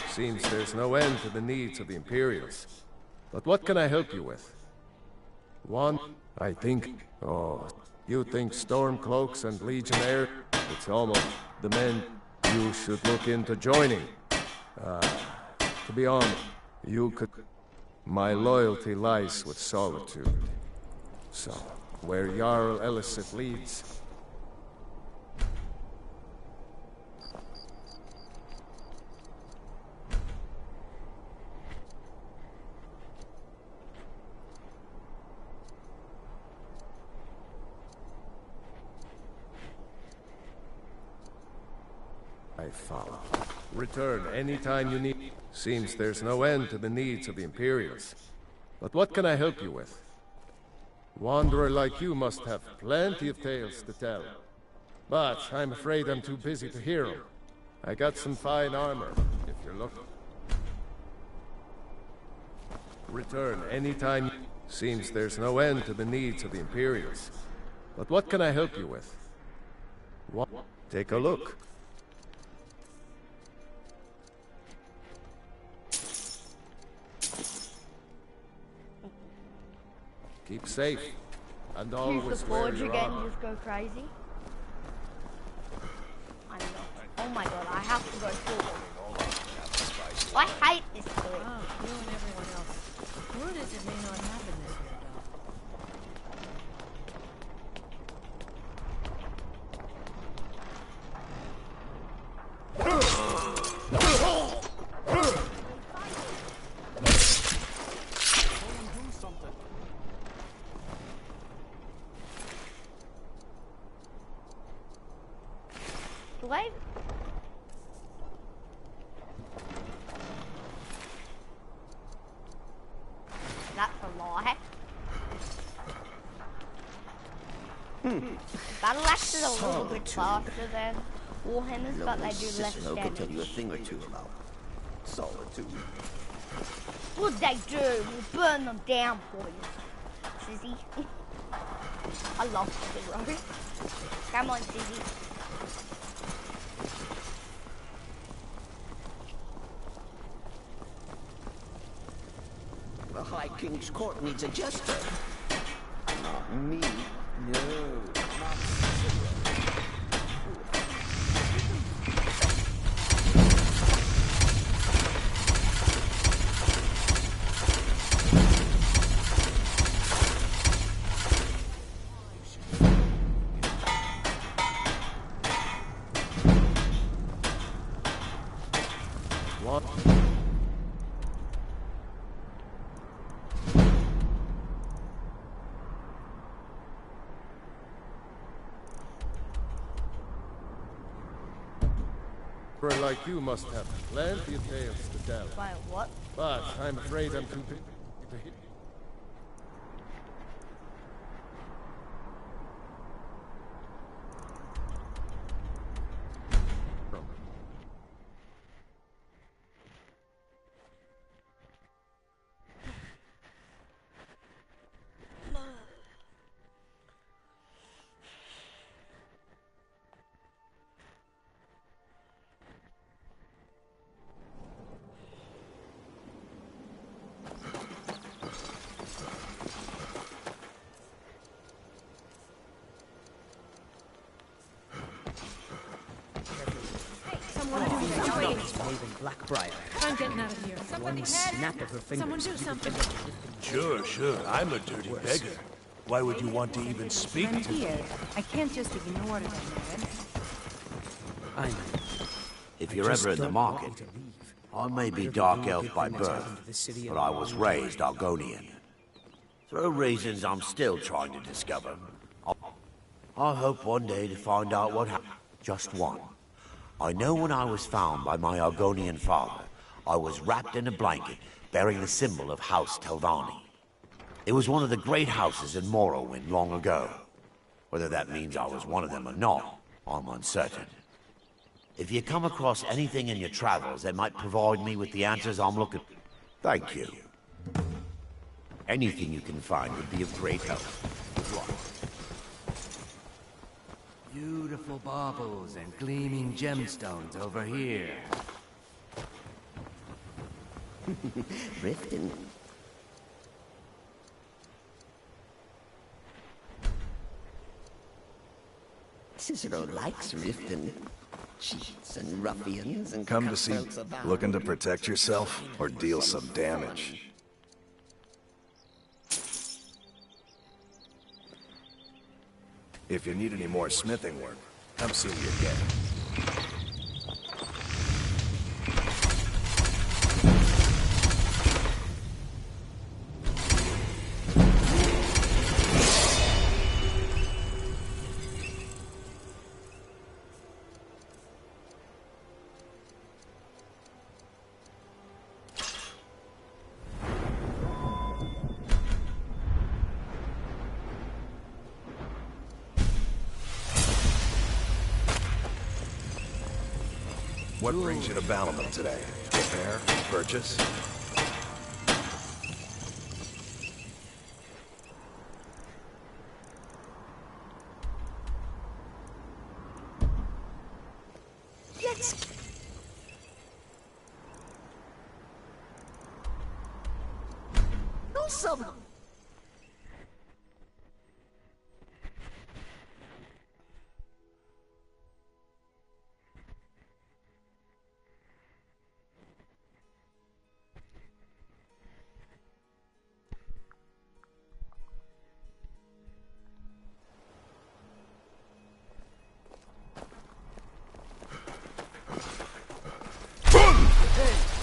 Seems there's no end to the needs of the Imperials. But what can I help you with? One, I think... Oh, you think Stormcloaks and Legionnaires? It's almost the men you should look into joining. To be honest, you could... My loyalty lies with Solitude. So, where Jarl Elisif leads... I follow. Return anytime you need. Seems there's no end to the needs of the Imperials. But what can I help you with? Wanderer like you must have plenty of tales to tell. But I'm afraid I'm too busy to hear them. I got some fine armor, if you're looking. Return anytime. Seems there's no end to the needs of the Imperials. But what can I help you with? What? Take a look. Keep safe, and always Use the wear forge your again, armor. just go crazy. I'm not. Oh my god, I have to go forward. I hate this glitch. Oh, you and everyone else. Word is it may not happen this year, Wait. That's a lie. Battle axes are a little bit faster than Warhammers, but they do less Cicero can tell you a damage. thing or two about Solitude. What they do, we'll burn them down for you, Sizzy. I love Cicero. Come on, Sizzy. The High King's court needs a jester. Not me. No, not Cicero. What? Like you must have plenty of tales to tell. Wait, what? But I'm afraid I'm too busy to hit. Miss Maven Blackbriar. I'm getting out of here. One snap of her fingers. Someone do something. Sure. I'm a dirty beggar. Why would you want to even speak I'm to me? here. I can't just ignore them, man. If you're ever in the market, I may be Dark Elf by birth, but I was raised Argonian. Through reasons I'm still trying to discover, I hope one day to find out what happened. Just one. I know when I was found by my Argonian father, I was wrapped in a blanket bearing the symbol of House Telvanni. It was one of the great houses in Morrowind long ago. Whether that means I was one of them or not, I'm uncertain. If you come across anything in your travels that might provide me with the answers I'm looking for, thank you. Anything you can find would be of great help. Good luck. Beautiful baubles and gleaming gemstones over here. Riften. Cicero likes Riften. Cheats and ruffians and Come to see, cutthroats about. looking to protect yourself or deal some damage. If you need any more smithing work, come see me again. What brings you to Balamon today? Repair? Purchase? Yes. Awesome.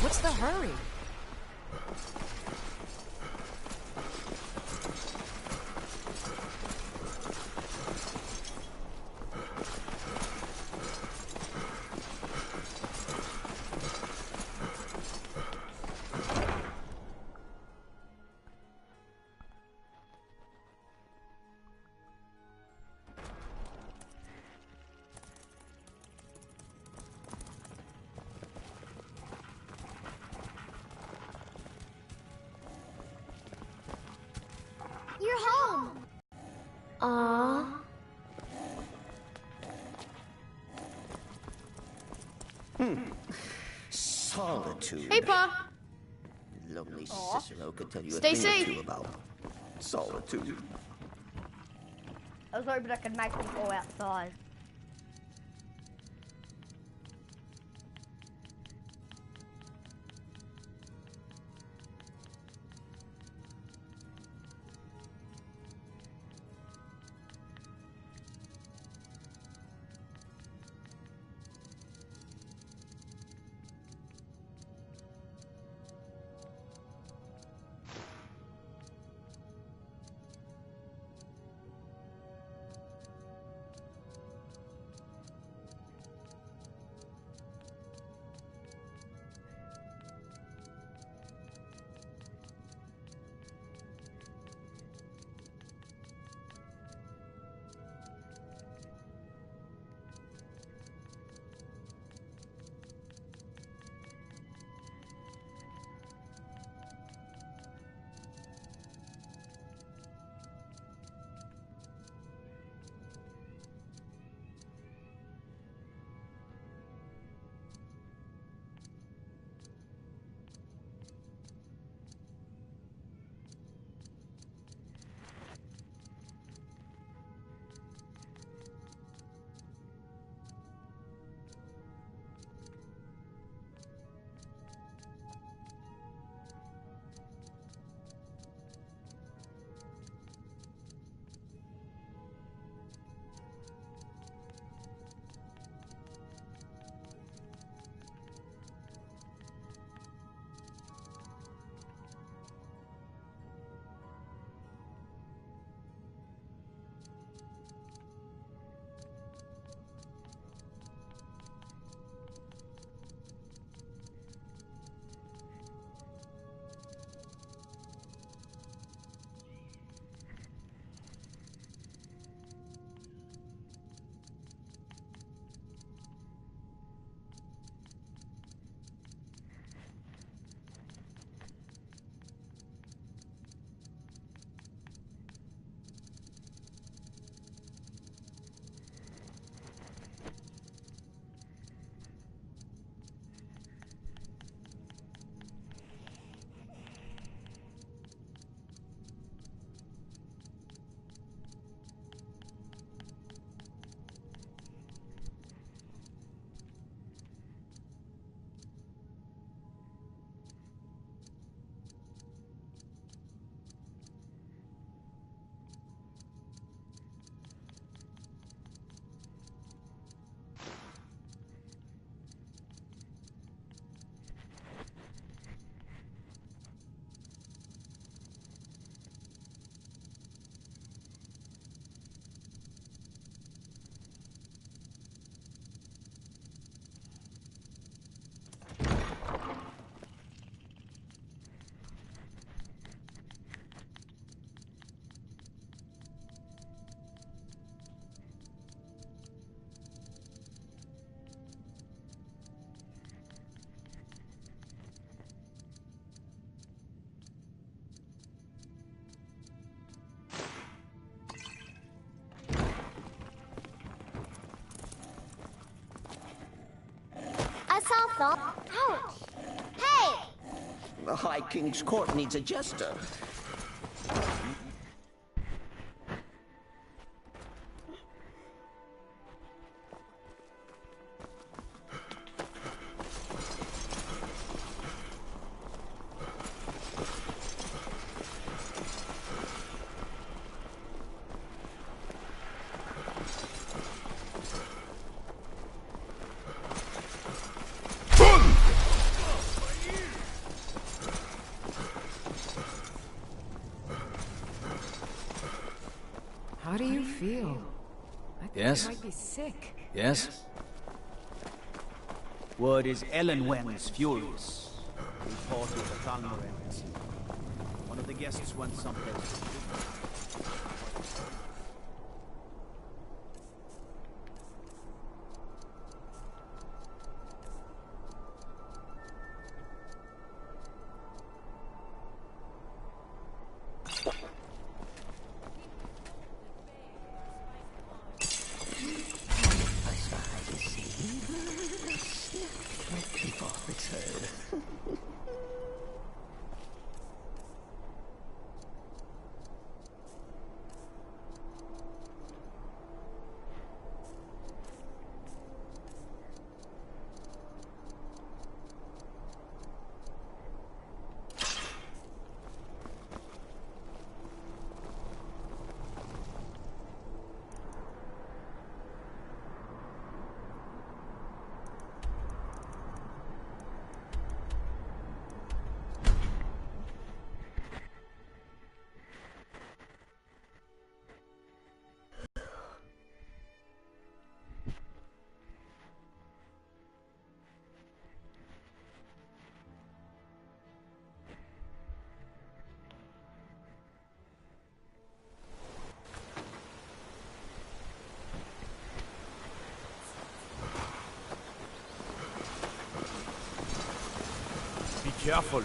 What's the hurry? You're home. Aww. Solitude. Hey, Pa. Lonely Aw. Cicero could tell you Stay a thing safe. or two about solitude. I was hoping I could make them go outside. That's all. Ouch! Hey! The High King's court needs a jester. How do you feel? I think Yes? you might be sick. Yes? Word is Ellenwen's furious. Report is the Thunderings. One of the guests went someplace. Careful.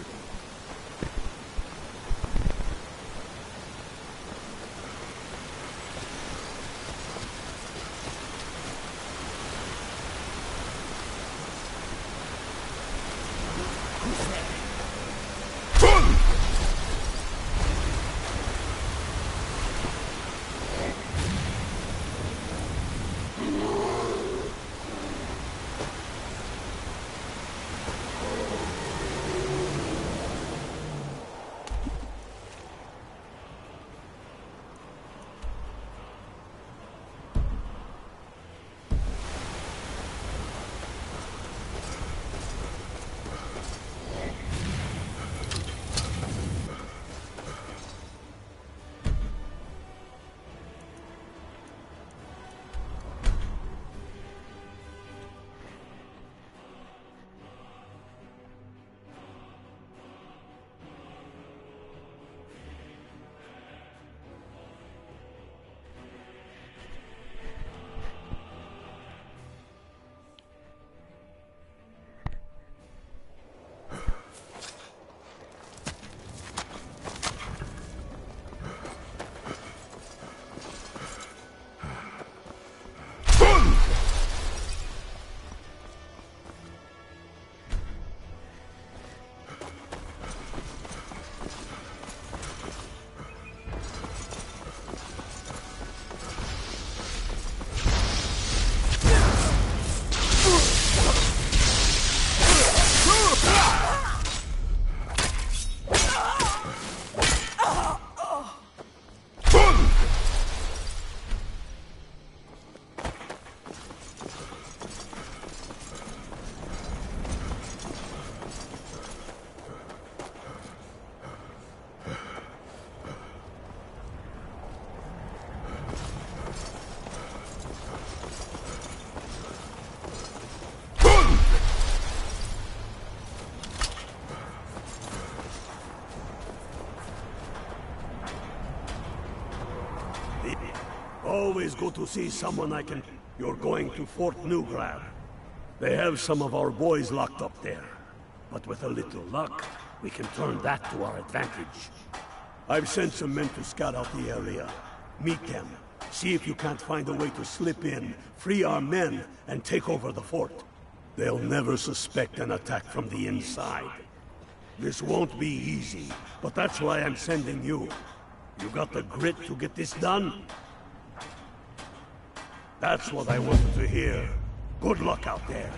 Always good to see someone I can... You're going to Fort Newgrad. They have some of our boys locked up there. But with a little luck, we can turn that to our advantage. I've sent some men to scout out the area. Meet them. See if you can't find a way to slip in, free our men, and take over the fort. They'll never suspect an attack from the inside. This won't be easy, but that's why I'm sending you. You got the grit to get this done? That's what I wanted to hear. Good luck out there.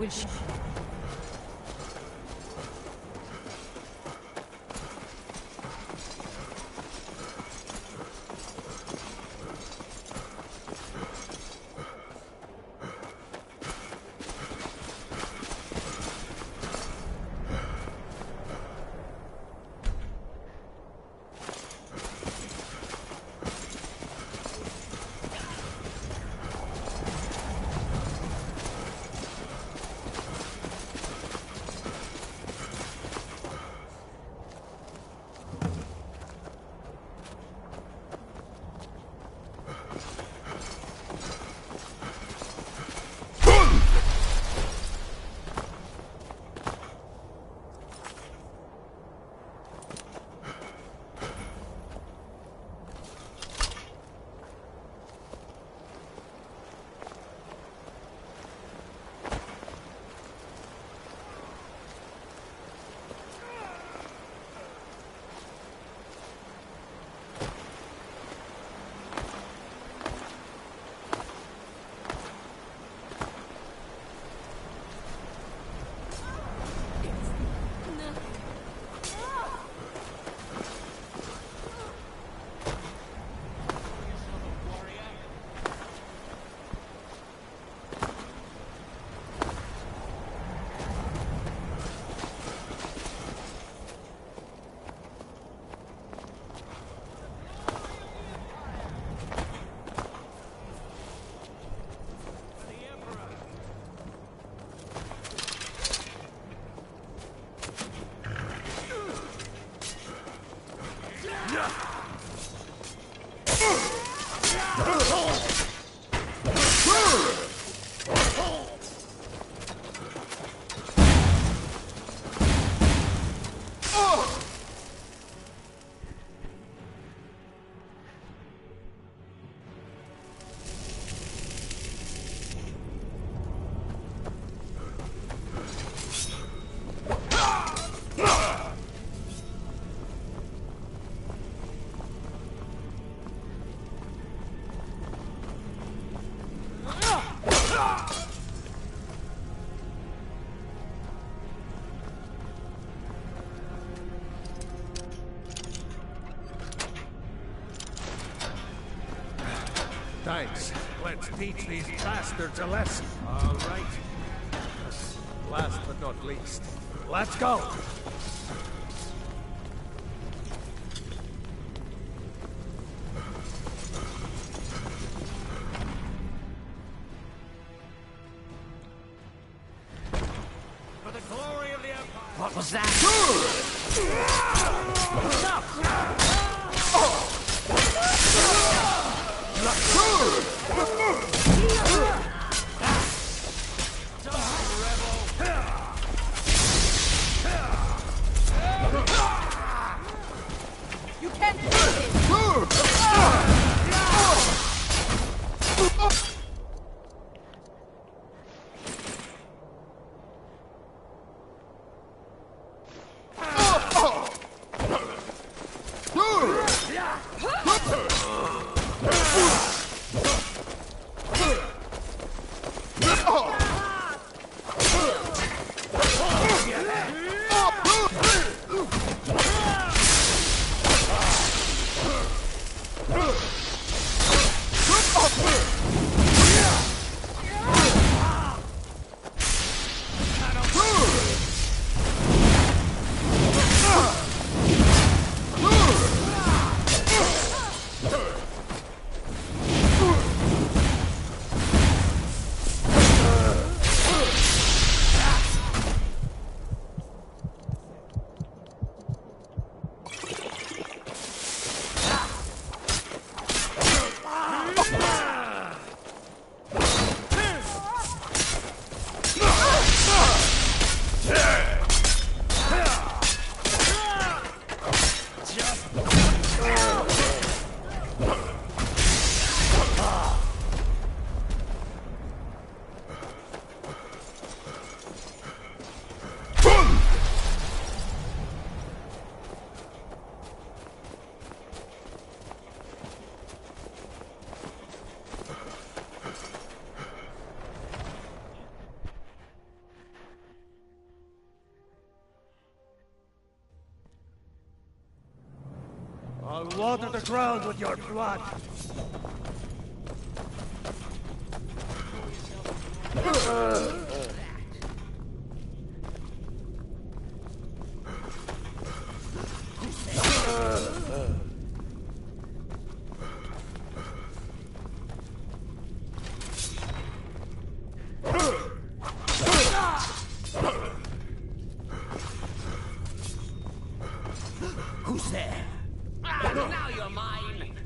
Which... Thanks. Let's teach these bastards a lesson. All right. Last but not least, let's go! For the glory of the Empire! What was that? You can't do this! I'll water the ground with your blood. Who's there? Now you're mine!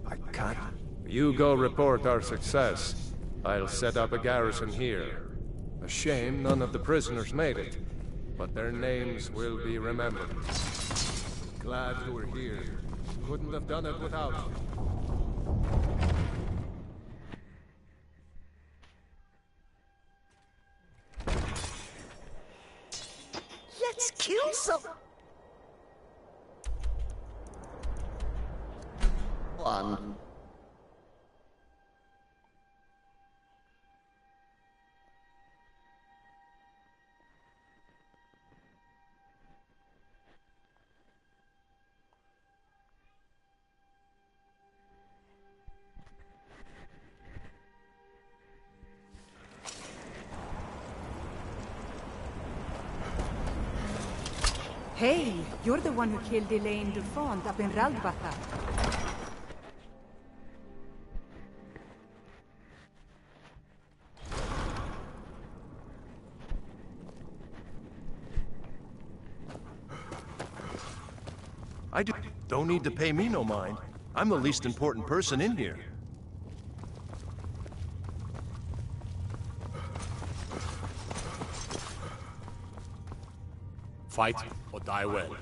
I can't. You go report our success. I'll set up a garrison here. A shame none of the prisoners made it, but their names will be remembered. Glad you were here. Couldn't have done it without you. Let's kill some... one. Hey, you're the one who killed Elaine Dufont up in Raldbata. Don't need to pay me no mind. I'm the least important person in here. Fight or die well.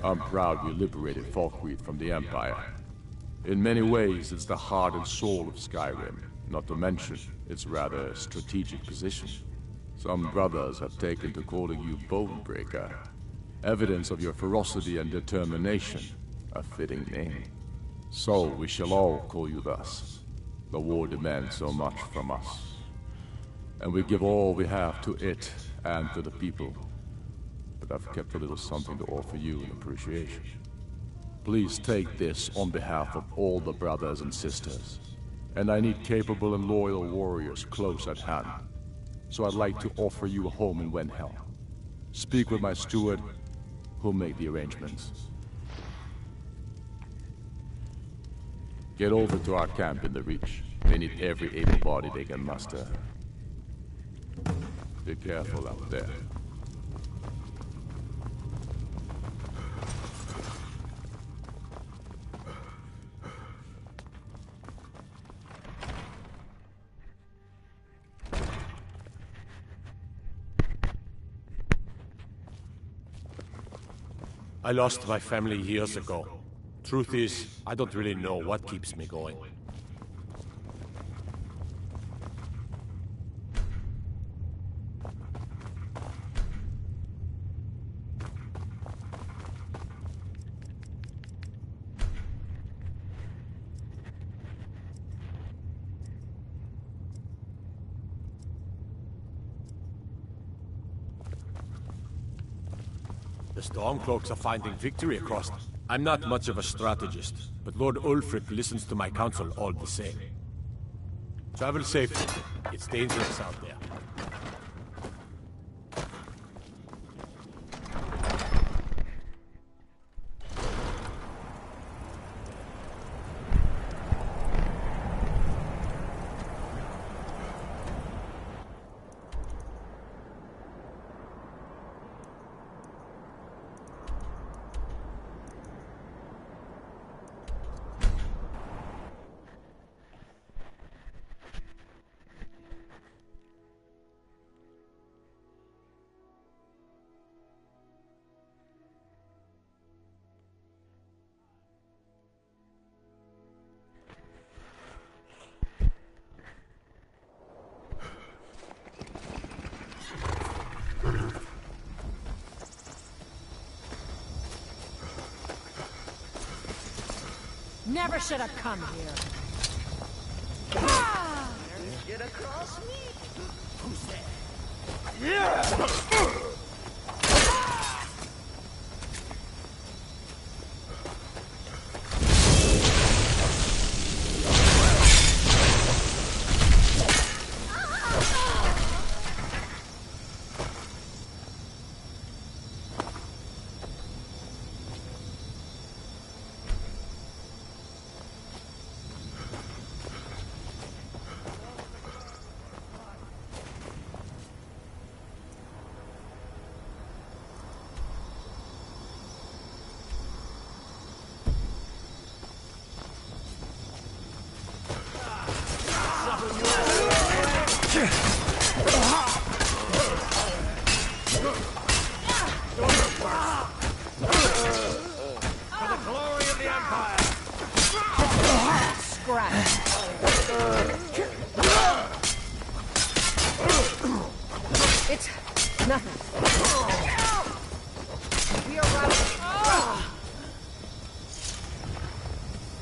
I'm proud we liberated Falkreath from the Empire. In many ways, it's the heart and soul of Skyrim, not to mention its rather strategic position. Some brothers have taken to calling you Bonebreaker. Evidence of your ferocity and determination, a fitting name. So we shall all call you thus. The war demands so much from us. And we give all we have to it and to the people. But I've kept a little something to offer you in appreciation. Please take this on behalf of all the brothers and sisters. And I need capable and loyal warriors close at hand. So I'd like to offer you a home in Wenhel. Speak with my steward, who'll make the arrangements. Get over to our camp in the Reach. They need every able body they can muster. Be careful out there. I lost my family years ago. Truth is, I don't really know what keeps me going. The Stormcloaks are finding victory across. I'm not much of a strategist, but Lord Ulfric listens to my counsel all the same. Travel safely. It's dangerous out there. Never should have come here. Get across me? Who's there? Yeah! It's nothing. We are right.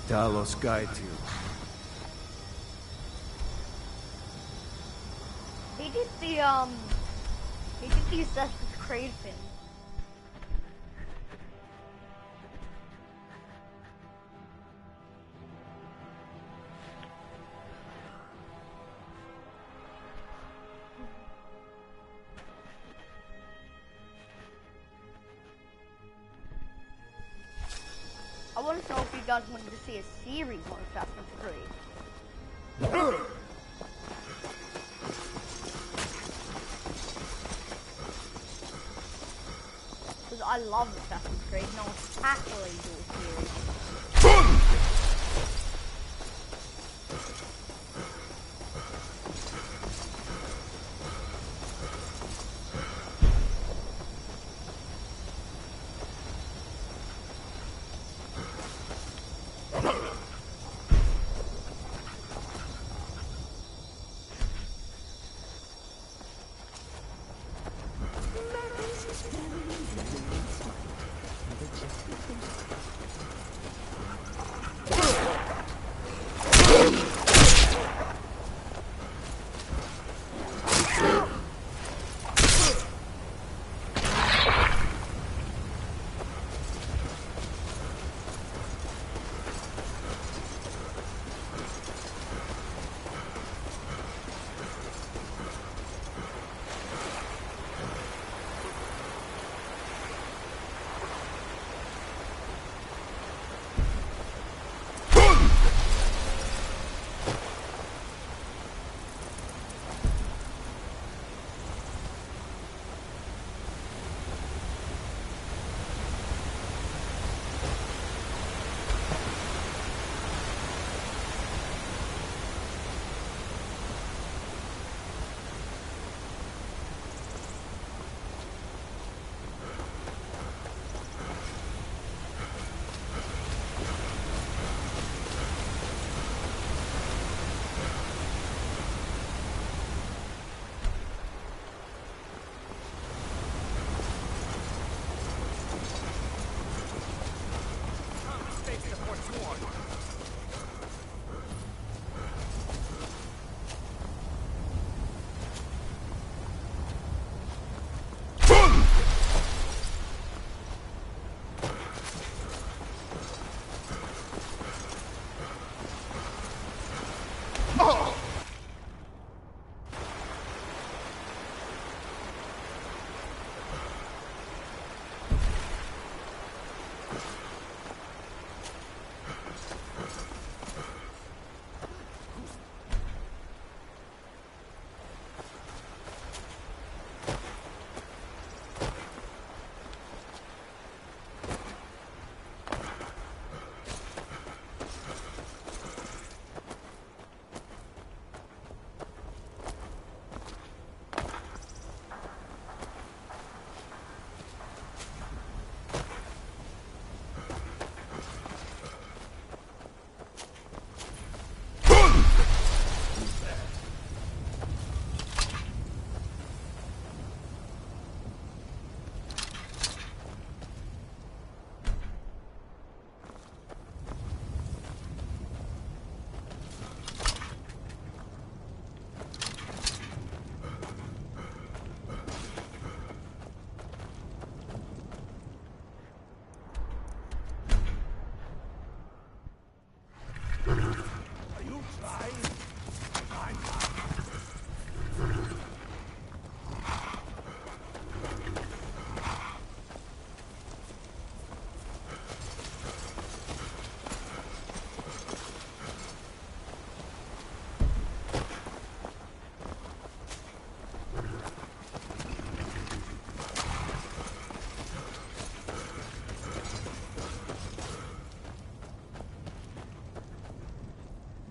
Talos guide you. He did the Assassin's Creed film. didn't know if you guys wanted to see a series on Assassin's Creed. Because I love Assassin's Creed and I'll happily do a series.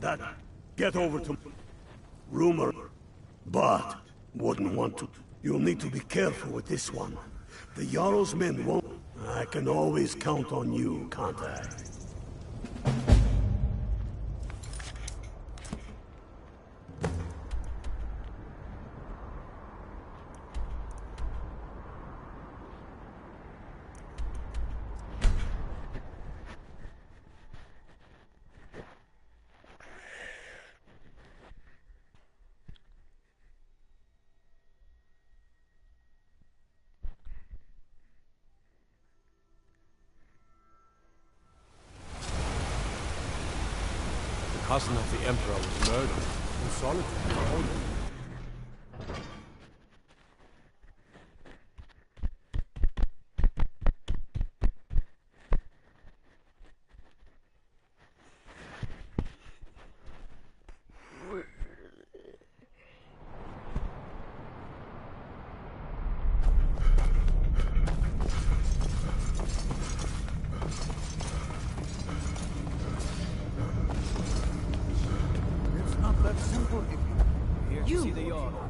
That get over to rumor, but wouldn't want to. You'll need to be careful with this one. The Jarl's men won't. I can always count on you, can't I? The cousin of the Emperor was murdered in solitary.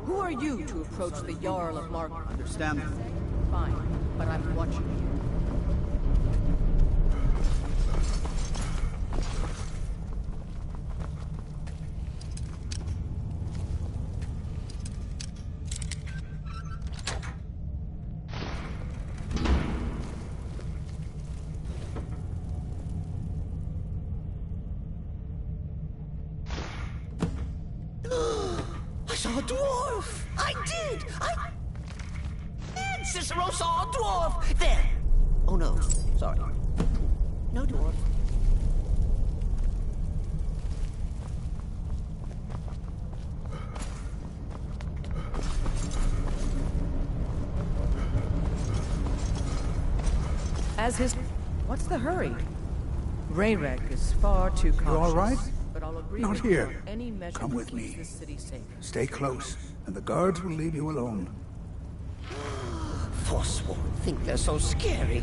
Who are you to approach the Jarl of Mark? Understand? Fine, but I'm watching you. I saw a dwarf! I did! Cicero saw a dwarf! There! Oh no, sorry. No dwarf. As his... What's the hurry? Rayrek is far too cautious. You all right? But I'll agree Not with here. you. Any measure Come with that keeps me. this city safe. Stay close, and the guards will leave you alone. Forsworn think they're so scary.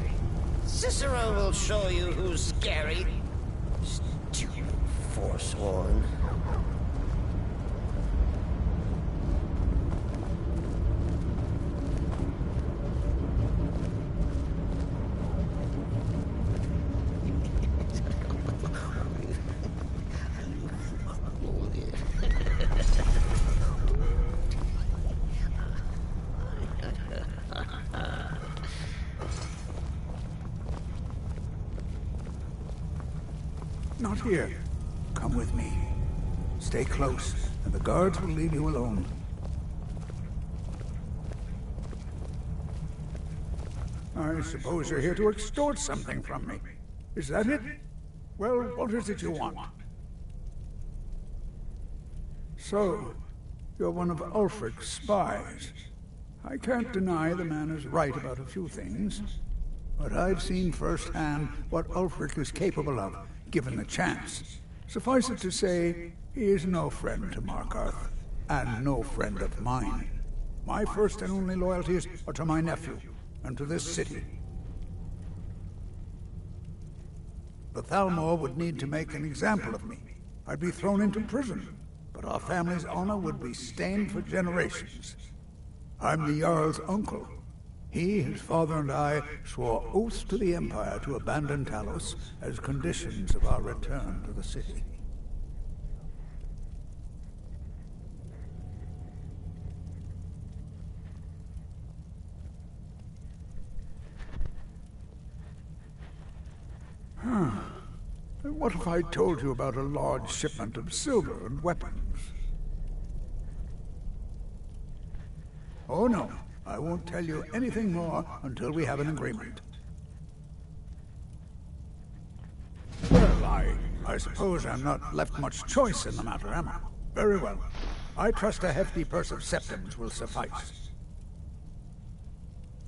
Cicero will show you who's scary. Stupid Forsworn. Not here. Come with me. Stay close, and the guards will leave you alone. I suppose you're here to extort something from me. Is that it? Well, what is it you want? So, you're one of Ulfric's spies. I can't deny the man is right about a few things, but I've seen firsthand what Ulfric is capable of, given the chance. Suffice it to say, he is no friend to Markarth, and no friend of mine. My first and only loyalties are to my nephew, and to this city. The Thalmor would need to make an example of me. I'd be thrown into prison, but our family's honor would be stained for generations. I'm the Jarl's uncle. He, his father, and I swore oaths to the Empire to abandon Talos as conditions of our return to the city. What if I told you about a large shipment of silver and weapons? Oh no, I won't tell you anything more until we have an agreement. Well, I suppose I'm not left much choice in the matter, am I? Very well. I trust a hefty purse of septims will suffice.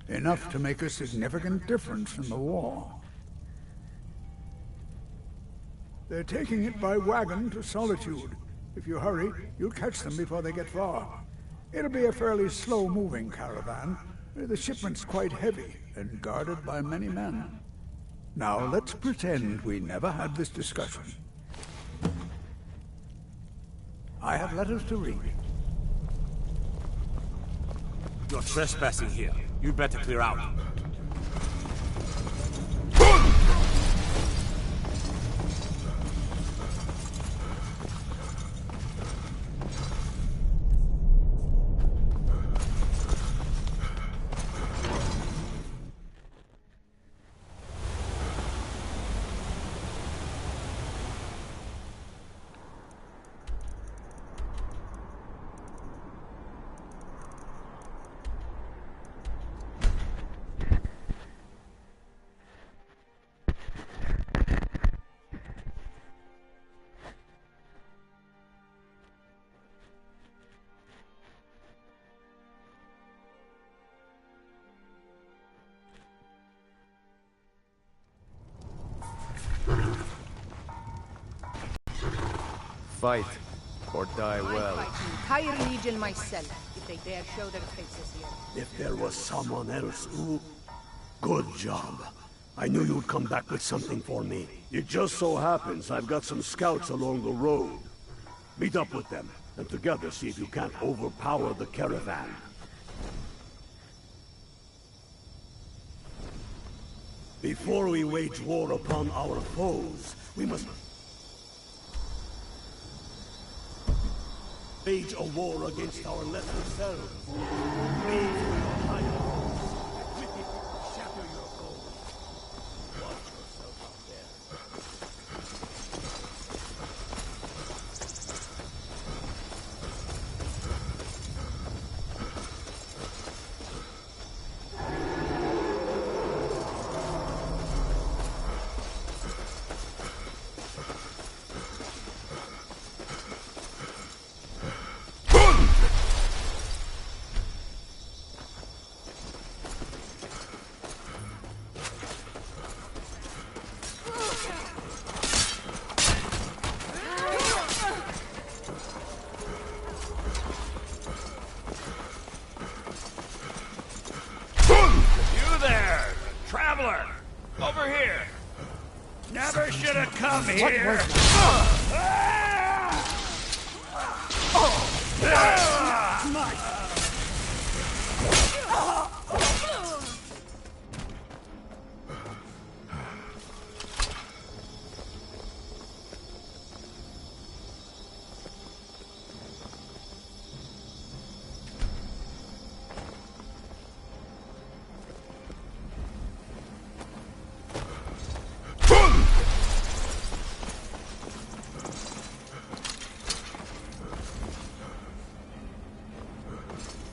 Enough to make a significant difference in the war. They're taking it by wagon to Solitude. If you hurry, you'll catch them before they get far. It'll be a fairly slow-moving caravan. The shipment's quite heavy and guarded by many men. Now, let's pretend we never had this discussion. I have letters to read. You're trespassing here. You'd better clear out. Fight, or die well. I'd fight the entire Legion myself if they dare show their faces here. If there was someone else who... Good job. I knew you'd come back with something for me. It just so happens I've got some scouts along the road. Meet up with them. and together see if you can't overpower the caravan. Before we wage war upon our foes, we must wage a war against our lesser selves. Aim for your higher goals, and with it, shatter your goals. Watch yourself out there. Over here! Never should have come What here! was that?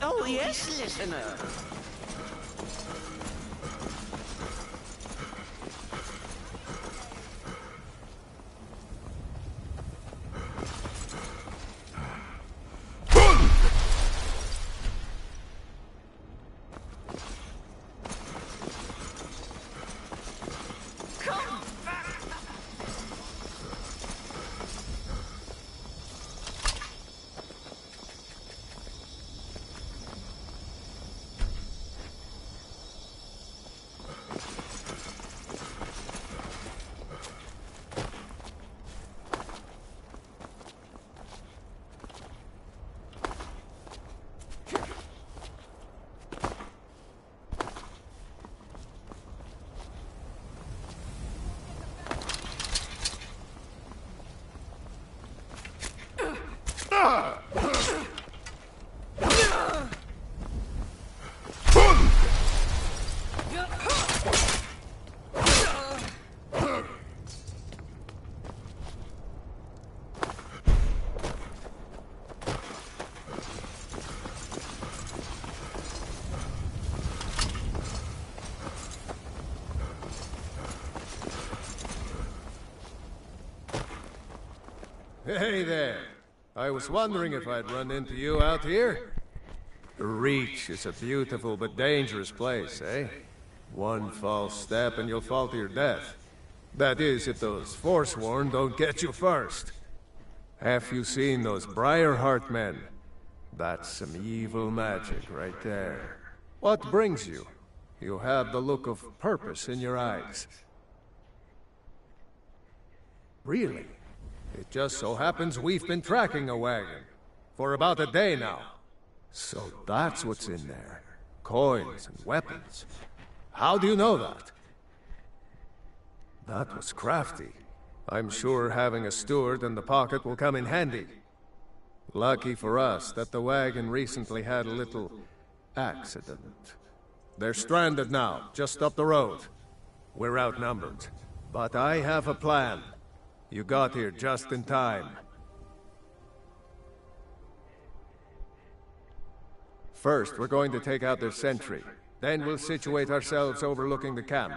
Oh, yes, listener. Hey there. I was wondering if I'd run into you out here. The Reach is a beautiful but dangerous place, eh? One false step and you'll fall to your death. That is, if those Forsworn don't get you first. Have you seen those Briarheart men? That's some evil magic right there. What brings you? You have the look of purpose in your eyes. Really? It just so happens we've been tracking a wagon for about a day now. So that's what's in there. Coins and weapons. How do you know that? That was crafty. I'm sure having a steward in the pocket will come in handy. Lucky for us that the wagon recently had a little accident. They're stranded now, just up the road. We're outnumbered. But I have a plan. You got here just in time. First, we're going to take out their sentry. Then we'll situate ourselves overlooking the camp.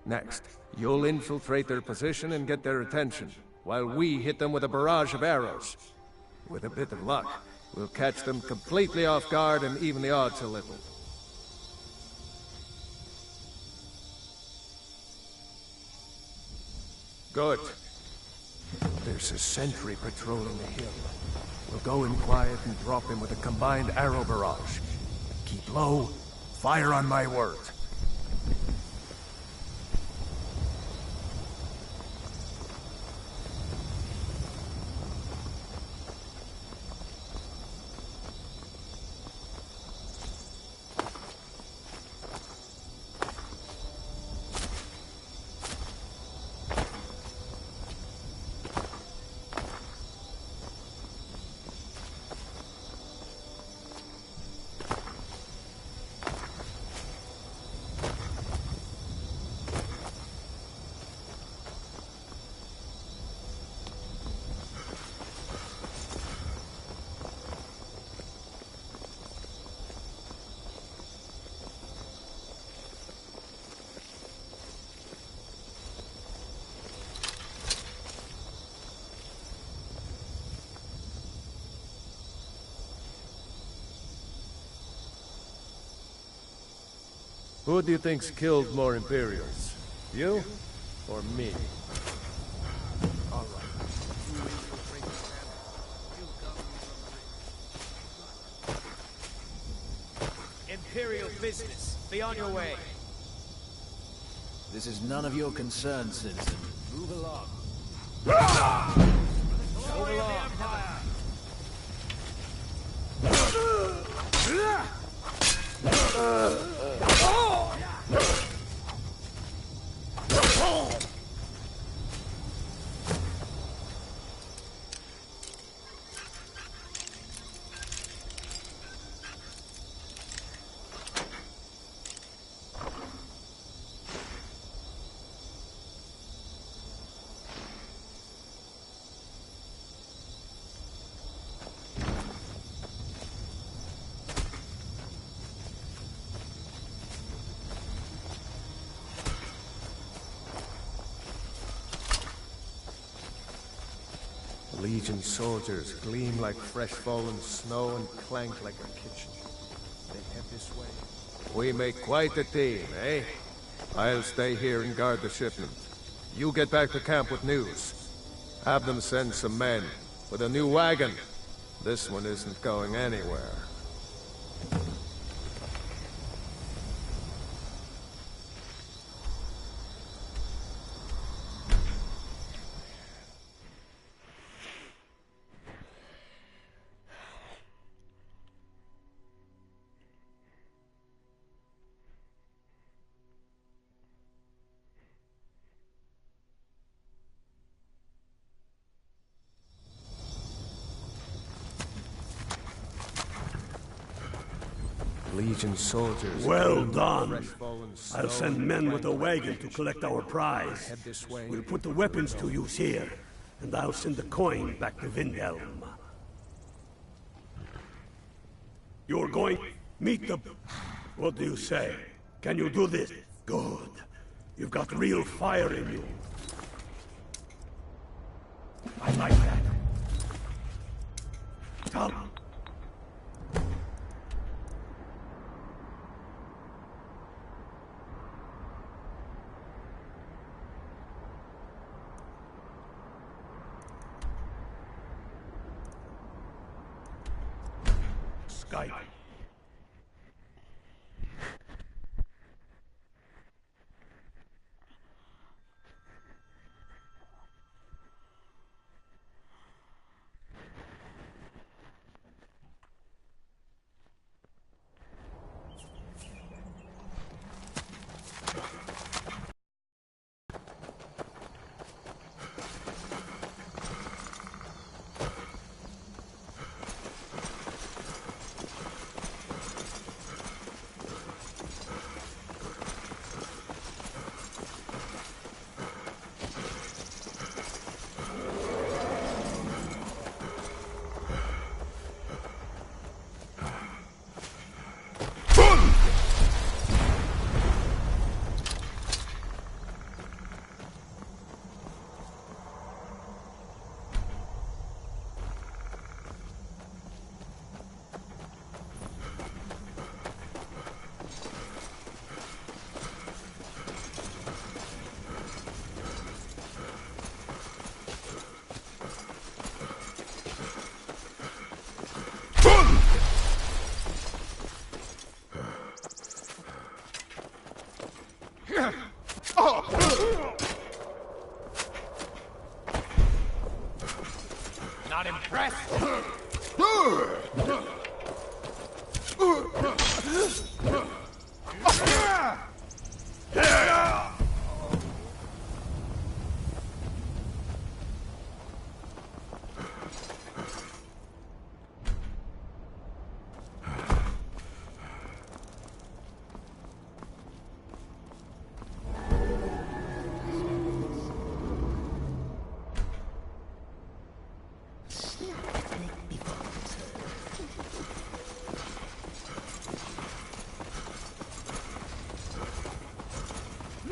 Next, you'll infiltrate their position and get their attention, while we hit them with a barrage of arrows. With a bit of luck, we'll catch them completely off guard and even the odds a little. Good. There's a sentry patrolling the hill. We'll go in quiet and drop him with a combined arrow barrage. Keep low, fire on my word. Who do you think's killed more Imperials? You or me? All right. Imperial business. Be on your way. This is none of your concern, citizen. Move along. Glory of the Empire! Legion soldiers gleam like fresh fallen snow and clank like a kitchen. They head this way. We make quite a team, eh? I'll stay here and guard the shipment. You get back to camp with news. Have them send some men with a new wagon. This one isn't going anywhere. Legion soldiers. Well done. I'll send men with a wagon to collect our prize. We'll put the weapons to use here, and I'll send the coin back to Windhelm. You're going... meet the... What do you say? Can you do this? Good. You've got real fire in you. I like that. Tom. Skyrim. Not impressed?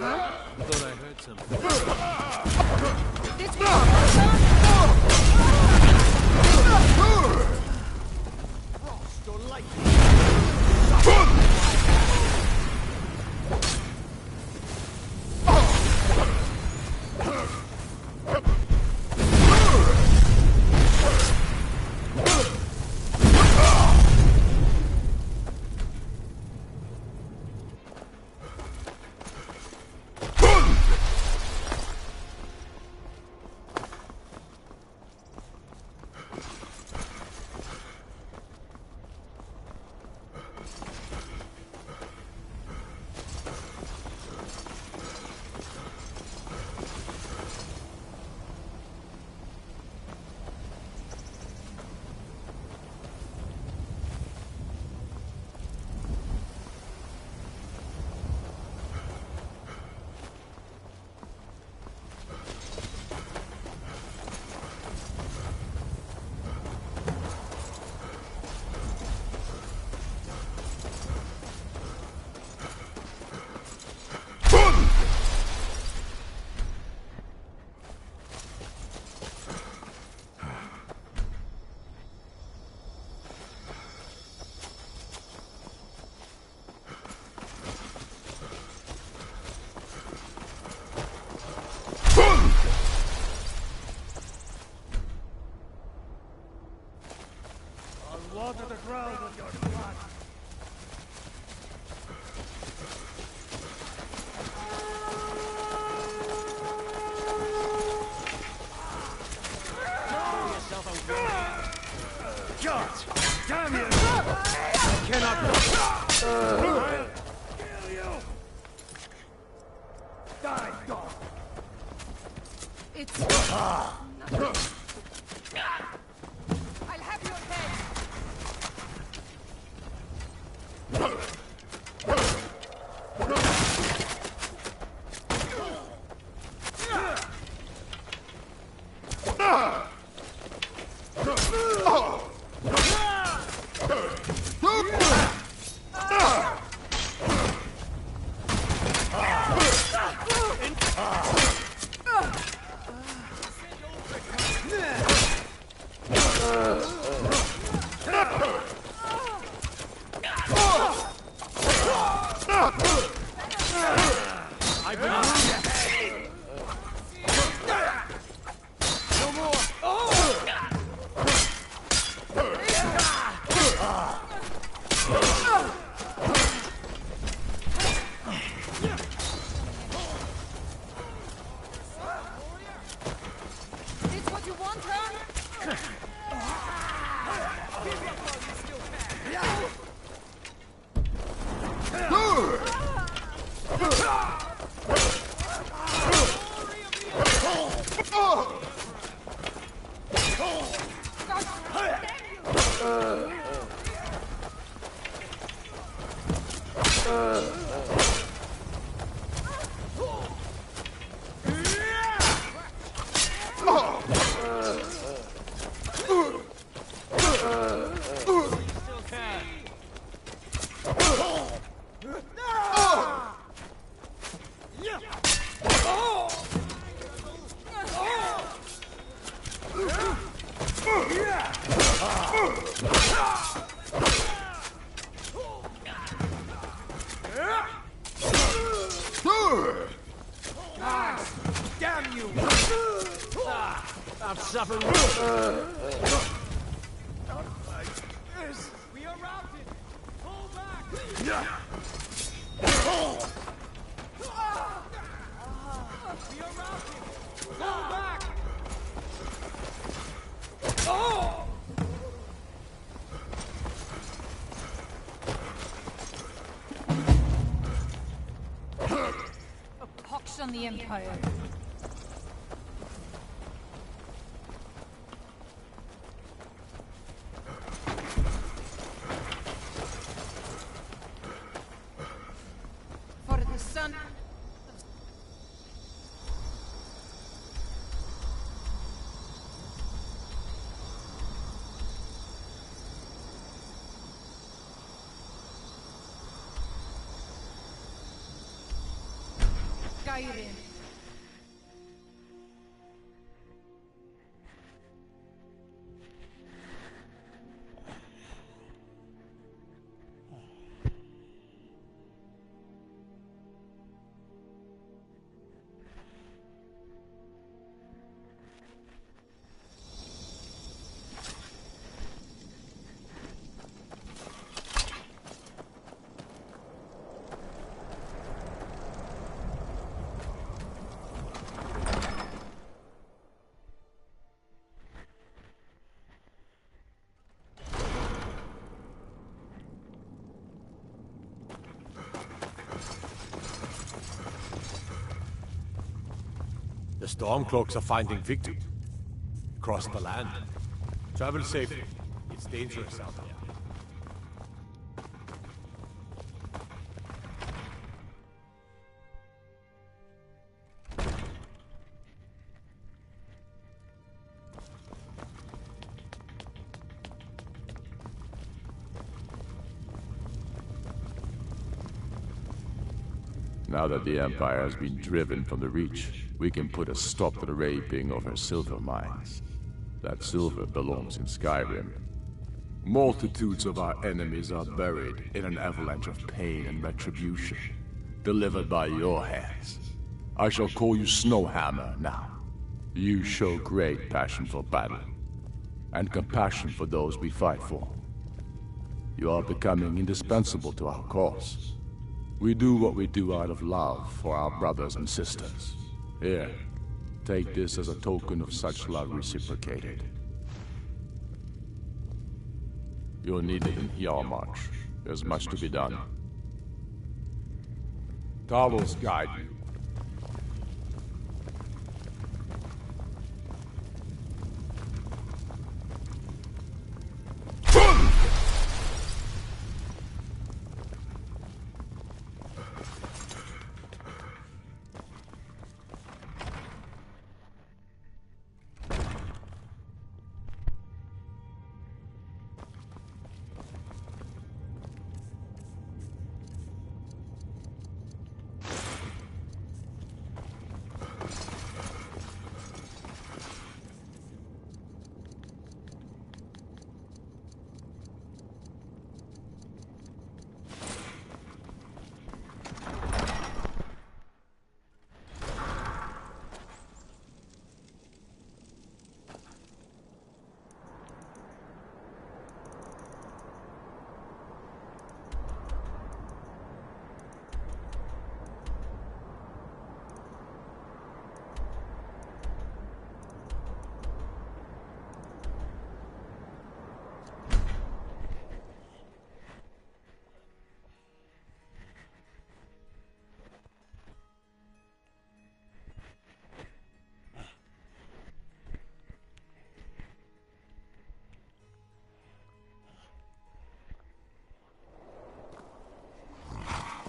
I thought I heard something. have your head! Damn you! I'm suffering. We are routed! Pull back! We are routed! Pull back! A pox on the Empire. For the sun. Skyrim. The Stormcloaks are finding victims across the land. Travel safely. It's dangerous out there. Now that the Empire has been driven from the Reach, we can put a stop to the raping of her silver mines. That silver belongs in Skyrim. Multitudes of our enemies are buried in an avalanche of pain and retribution, delivered by your hands. I shall call you Snowhammer now. You show great passion for battle, and compassion for those we fight for. You are becoming indispensable to our cause. We do what we do out of love for our brothers and sisters. Here, take this as a token of such love reciprocated. You're needed in Yarmarch. There's much to be done. Talos guide you.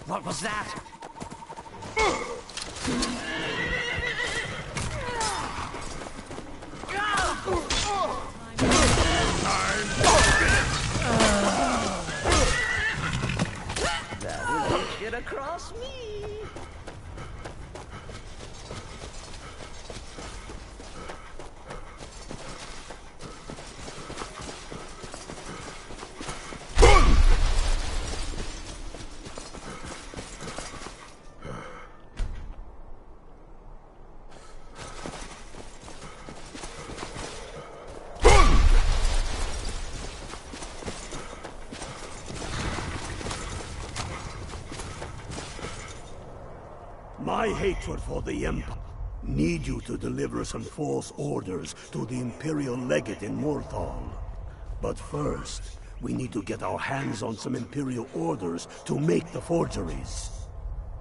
What was that? That'll get across me. My hatred for the Empire need you to deliver some false orders to the Imperial Legate in Morthal. But first, we need to get our hands on some Imperial orders to make the forgeries.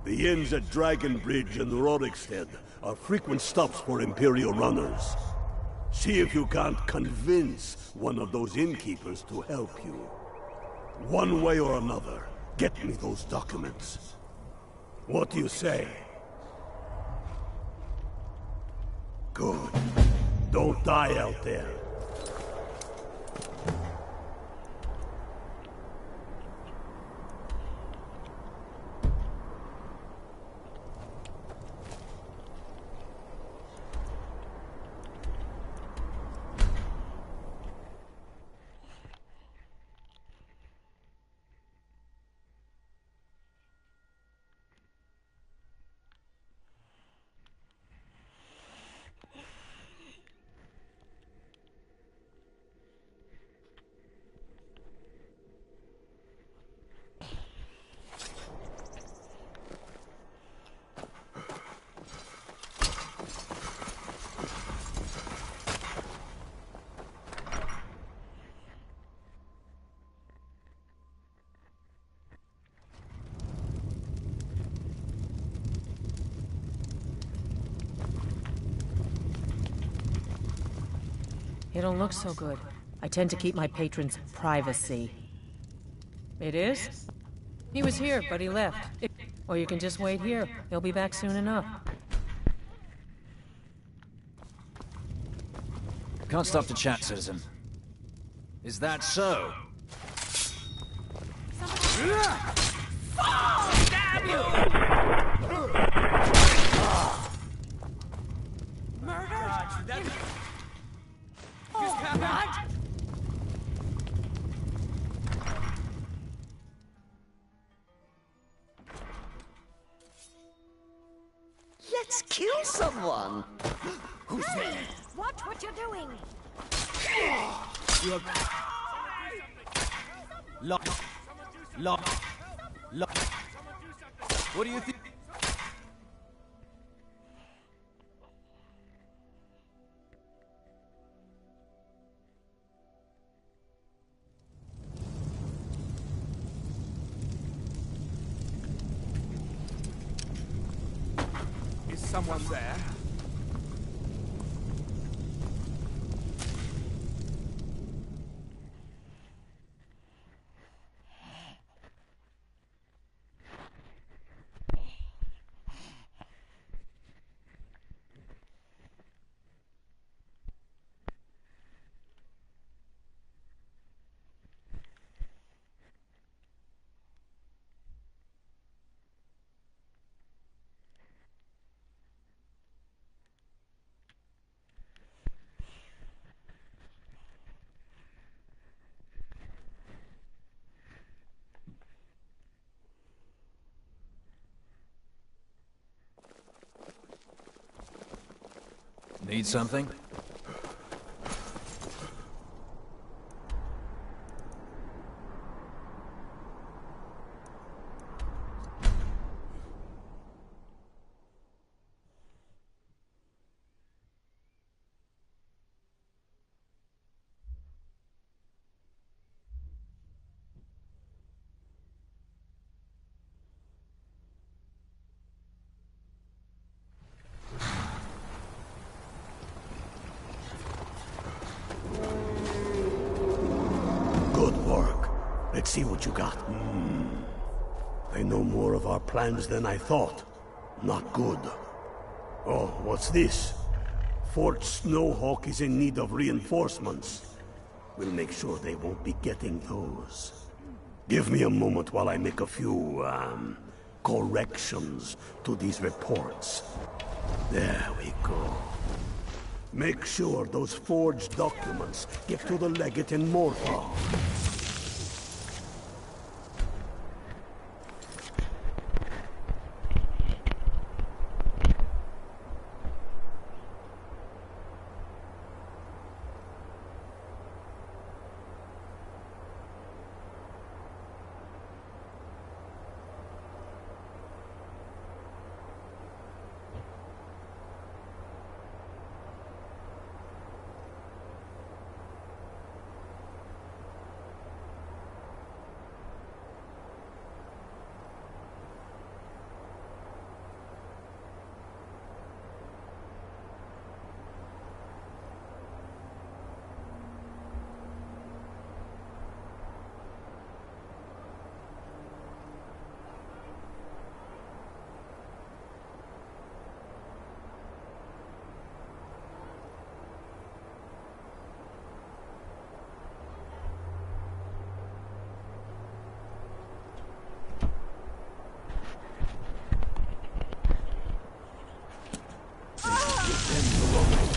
The inns at Dragon Bridge and Rorikstead are frequent stops for Imperial runners. See if you can't convince one of those innkeepers to help you. One way or another, get me those documents. What do you say? Good. Don't die out there. It don't look so good. I tend to keep my patrons' privacy. It is? He was here, but he left. Or you can just wait here. He'll be back soon enough. Can't stop to chat, citizen. Is that so? Damn you! Murder? Oh, what? Let's kill someone. Who's there? Watch what you're doing. You're... Lock. What do you think? Is someone there? Need something? Good work. Let's see what you got. They know more of our plans than I thought. Not good. Oh, what's this? Fort Snowhawk is in need of reinforcements. We'll make sure they won't be getting those. Give me a moment while I make a few, corrections to these reports. There we go. Make sure those forged documents get to the legate in Morthal.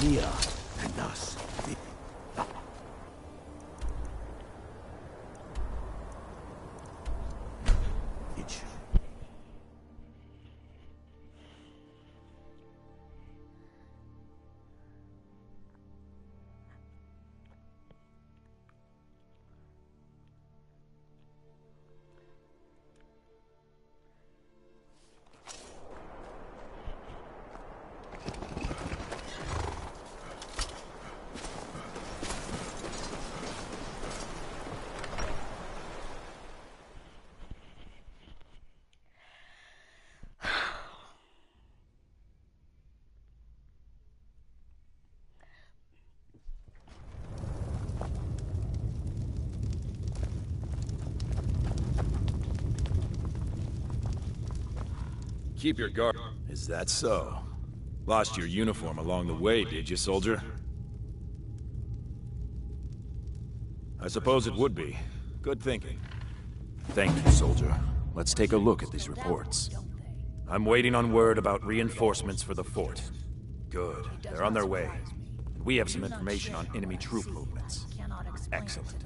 Here and us. Keep your guard. Is that so? Lost your uniform along the way, did you, soldier? I suppose it would be. Good thinking. Thank you, soldier. Let's take a look at these reports. I'm waiting on word about reinforcements for the fort. Good. They're on their way. We have some information on enemy troop movements. Excellent.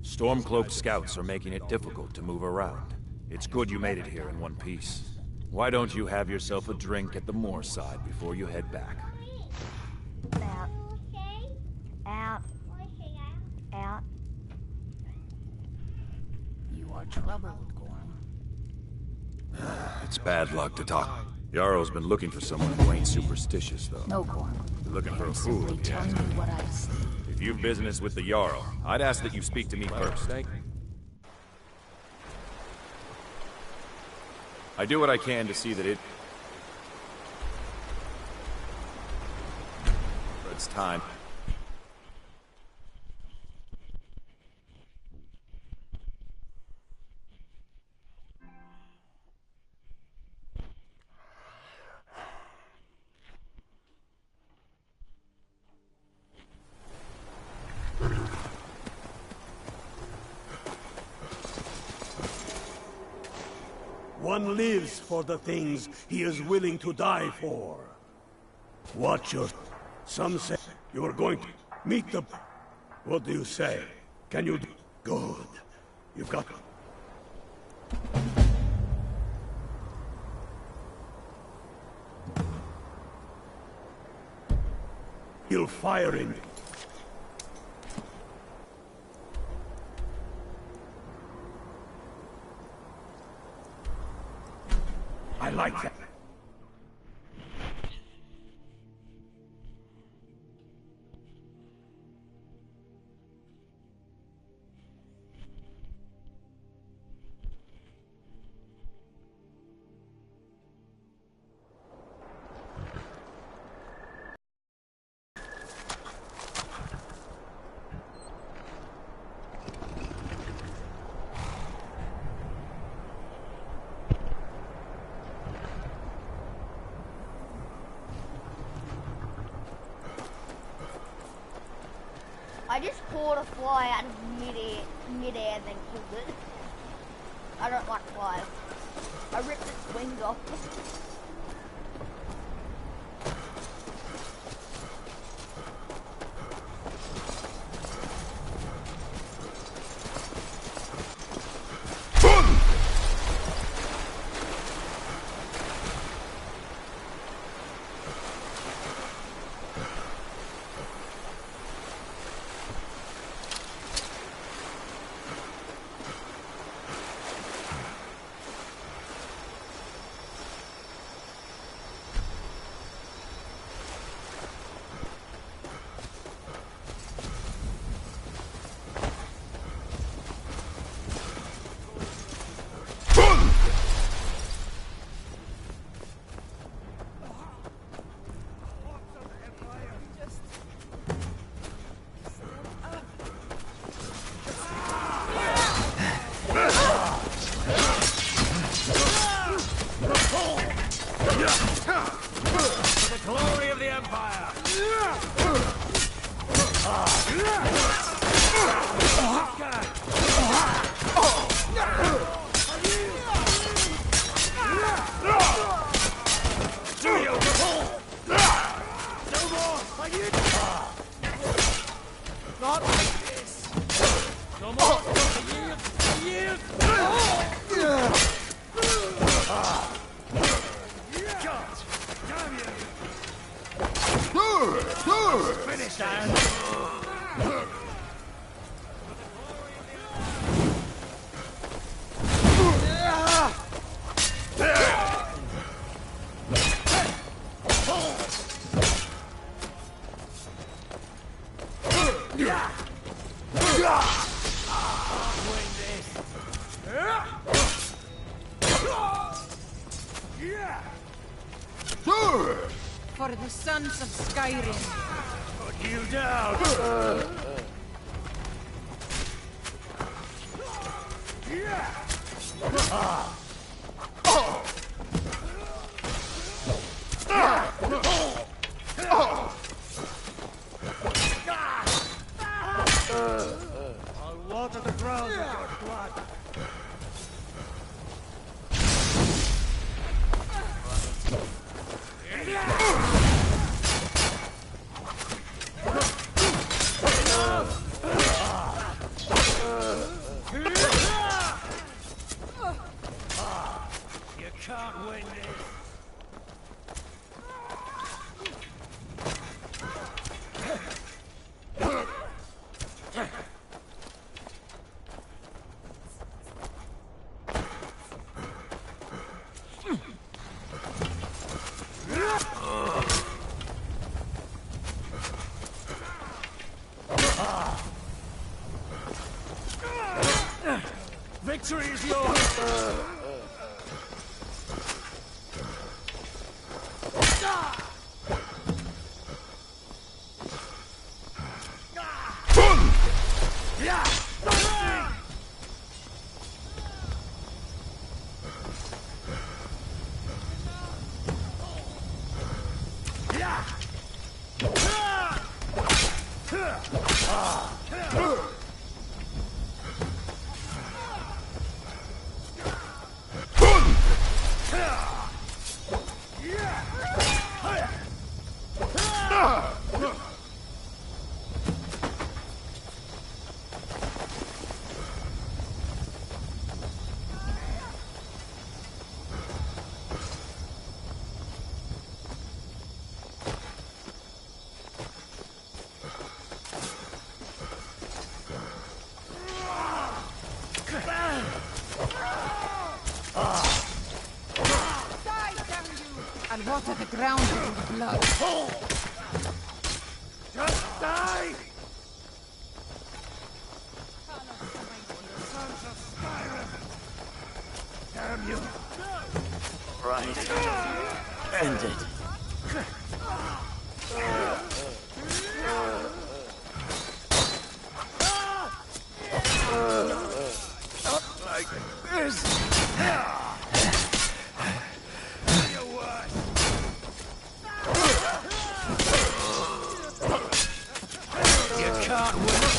Stormcloaked scouts are making it difficult to move around. It's good you made it here in one piece. Why don't you have yourself a drink at the moor side before you head back? Out. Out. Out. You are troubled, Gorm. It's bad luck to talk. Yarrow's been looking for someone who ain't superstitious, though. No, Gorm. You're looking for a fool, if you ask me. What I see. If you've business with the Jarl, I'd ask that you speak to me first. I do what I can to see that it... It's time. One lives for the things he is willing to die for. Watch your... Some say you are going to meet the... What do you say? Can you... Good. You've got... He'll fire in. I like that. I just caught a fly out of midair and then killed it. I don't like flies. I ripped its wings off. For the sons of Skyrim. Put you down! I'll water the ground with your blood. You can't win this. Victory is yours! And water the ground with blood. Just die! Sons of Skyrim! Damn you! Right. End it. Not like this! You can't win.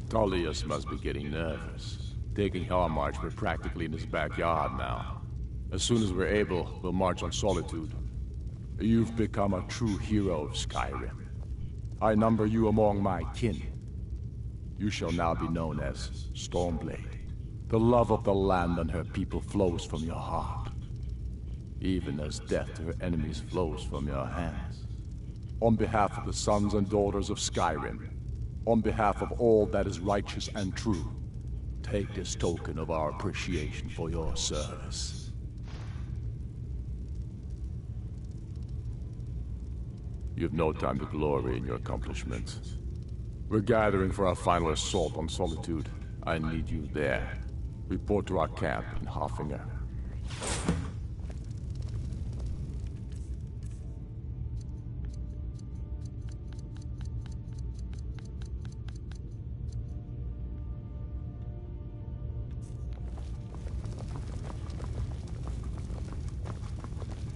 Tullius must be getting nervous. Taking Hellmarch, we're practically in his backyard now. As soon as we're able, we'll march on Solitude. You've become a true hero of Skyrim. I number you among my kin. You shall now be known as Stormblade. The love of the land and her people flows from your heart, even as death to her enemies flows from your hands. On behalf of the sons and daughters of Skyrim, on behalf of all that is righteous and true, take this token of our appreciation for your service. You have no time to glory in your accomplishments. We're gathering for our final assault on Solitude. I need you there. Report to our camp in Hoffinger.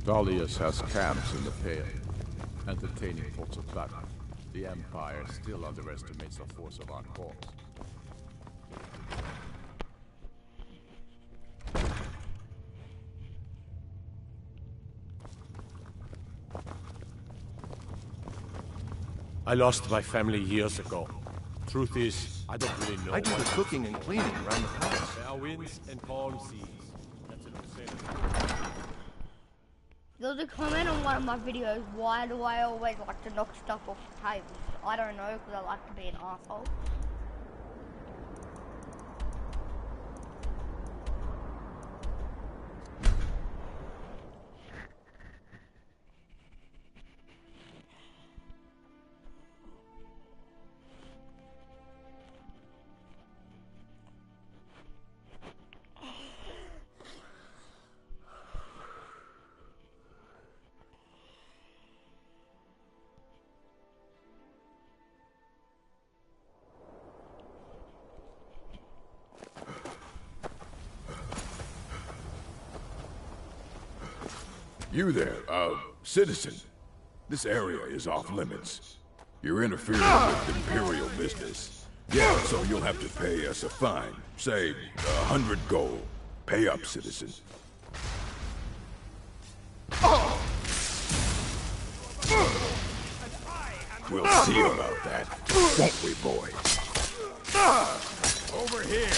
Tullius has camps in the Pale, entertaining thoughts of battle. The Empire still underestimates the force of our cause. I lost my family years ago. Truth is, I don't really know. I do the cooking and cleaning around the house. There are winds and palm seas. That's enough to say. There was a comment on one of my videos, why do I always like to knock stuff off the tables? I don't know, because I like to be an asshole. You there, citizen. This area is off limits. You're interfering with Imperial business. Yeah, so you'll have to pay us a fine. Say, 100 gold. Pay up, citizen. We'll see about that, won't we, boy? Over here!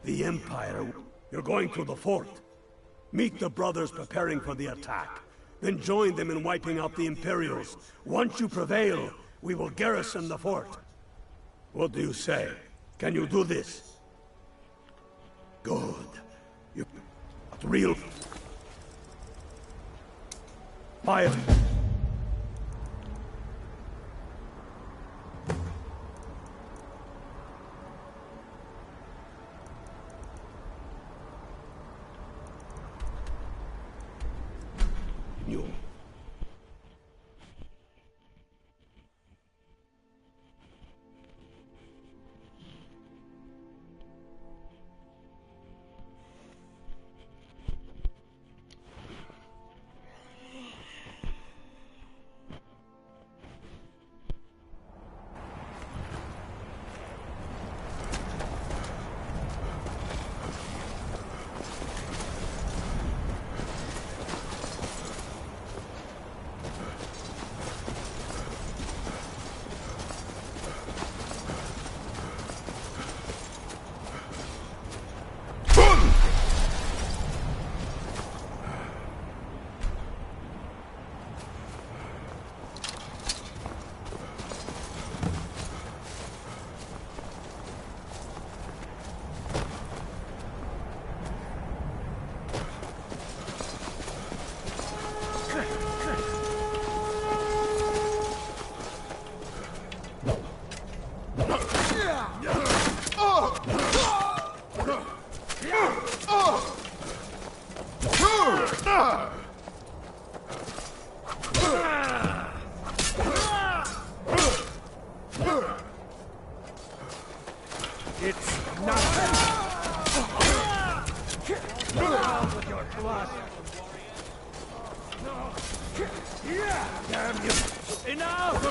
The Empire. You're going to the fort. Meet the brothers preparing for the attack. Then join them in wiping out the Imperials. Once you prevail, we will garrison the fort. What do you say? Can you do this? Good. You... real... Fire. It's not with your blood. Damn you! Enough!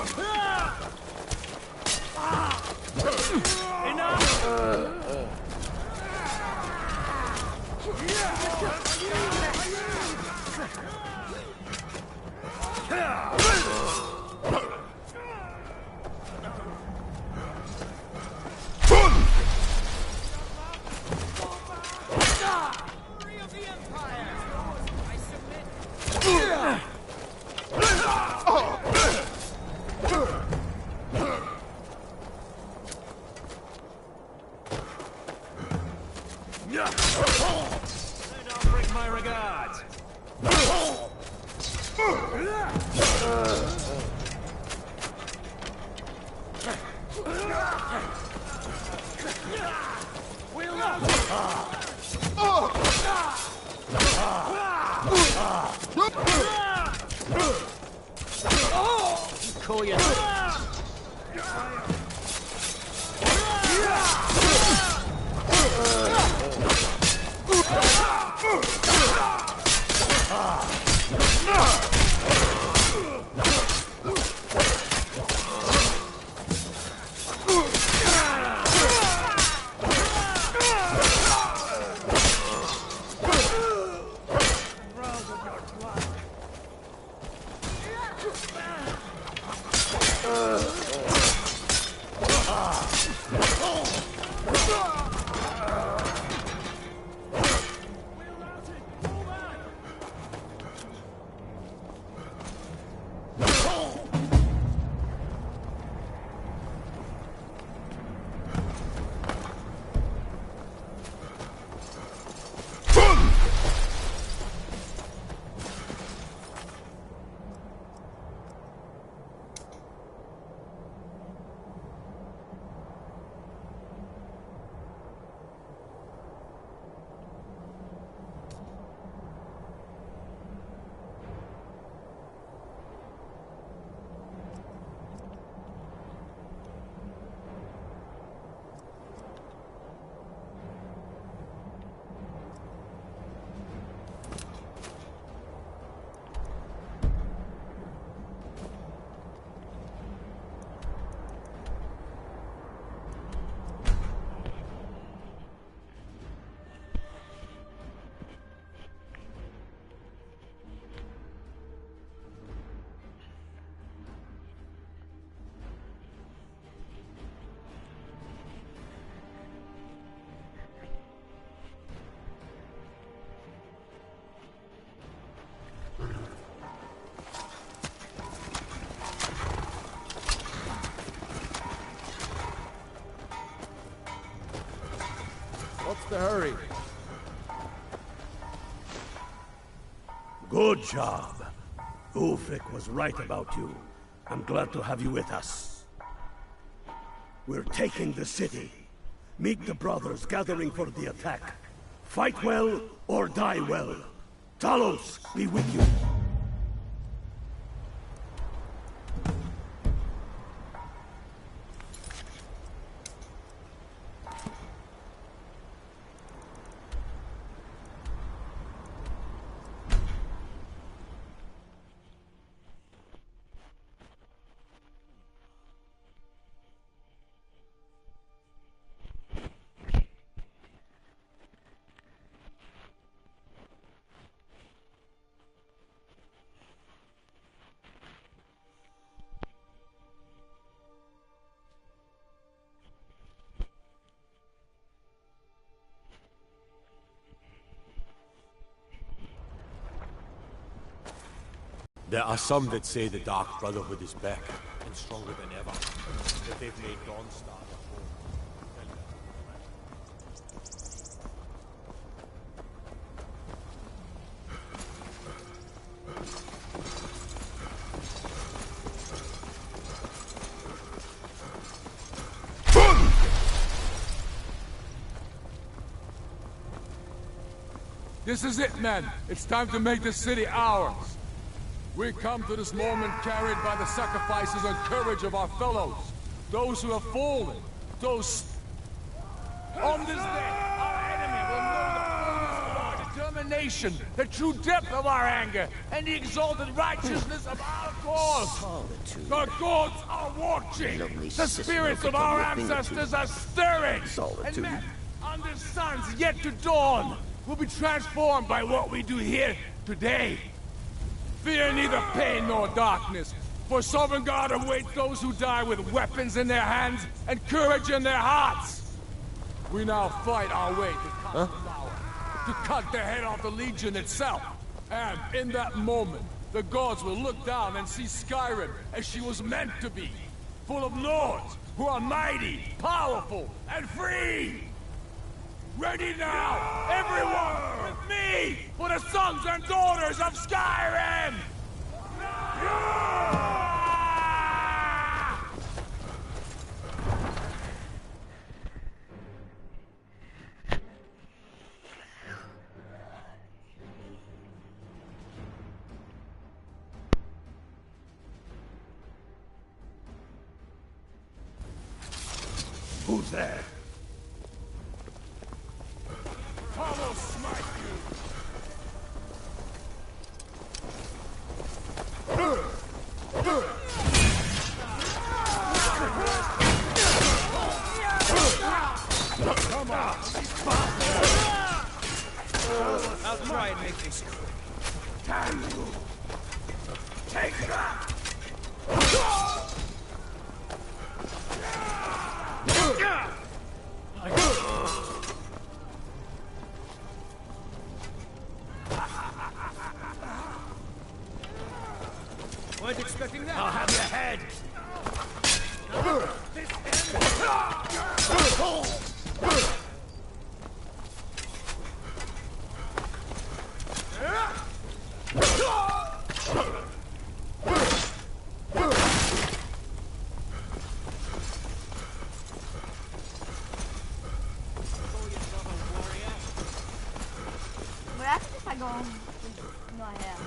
My regards. Call you. What's the hurry? Good job. Ulfric was right about you. I'm glad to have you with us. We're taking the city. Meet the brothers gathering for the attack. Fight well or die well. Talos be with you. There are some that say the Dark Brotherhood is back, and stronger than ever. That they've made Dawnstar their home. This is it, men. It's time to make this city ours. We come to this moment carried by the sacrifices and courage of our fellows. Those who have fallen. Those... On this day, our enemy will know the fullness of our determination, the true depth of our anger, and the exalted righteousness of our cause. Solitude. The gods are watching. The spirits of our ancestors are stirring. Solitude. And men, under suns yet to dawn, will be transformed by what we do here today. Fear neither pain nor darkness, for Sovereign God awaits those who die with weapons in their hands and courage in their hearts. We now fight our way to cut the head off the Legion itself. And in that moment, the gods will look down and see Skyrim as she was meant to be, full of lords who are mighty, powerful, and free. Ready now, everyone, with me, for the sons and daughters of Skyrim! Who's there? I will smite you! Come on! I'll try and make this quick. Tango! Take that! Weren't expecting that. I'll have your head! What happens if I go into my house?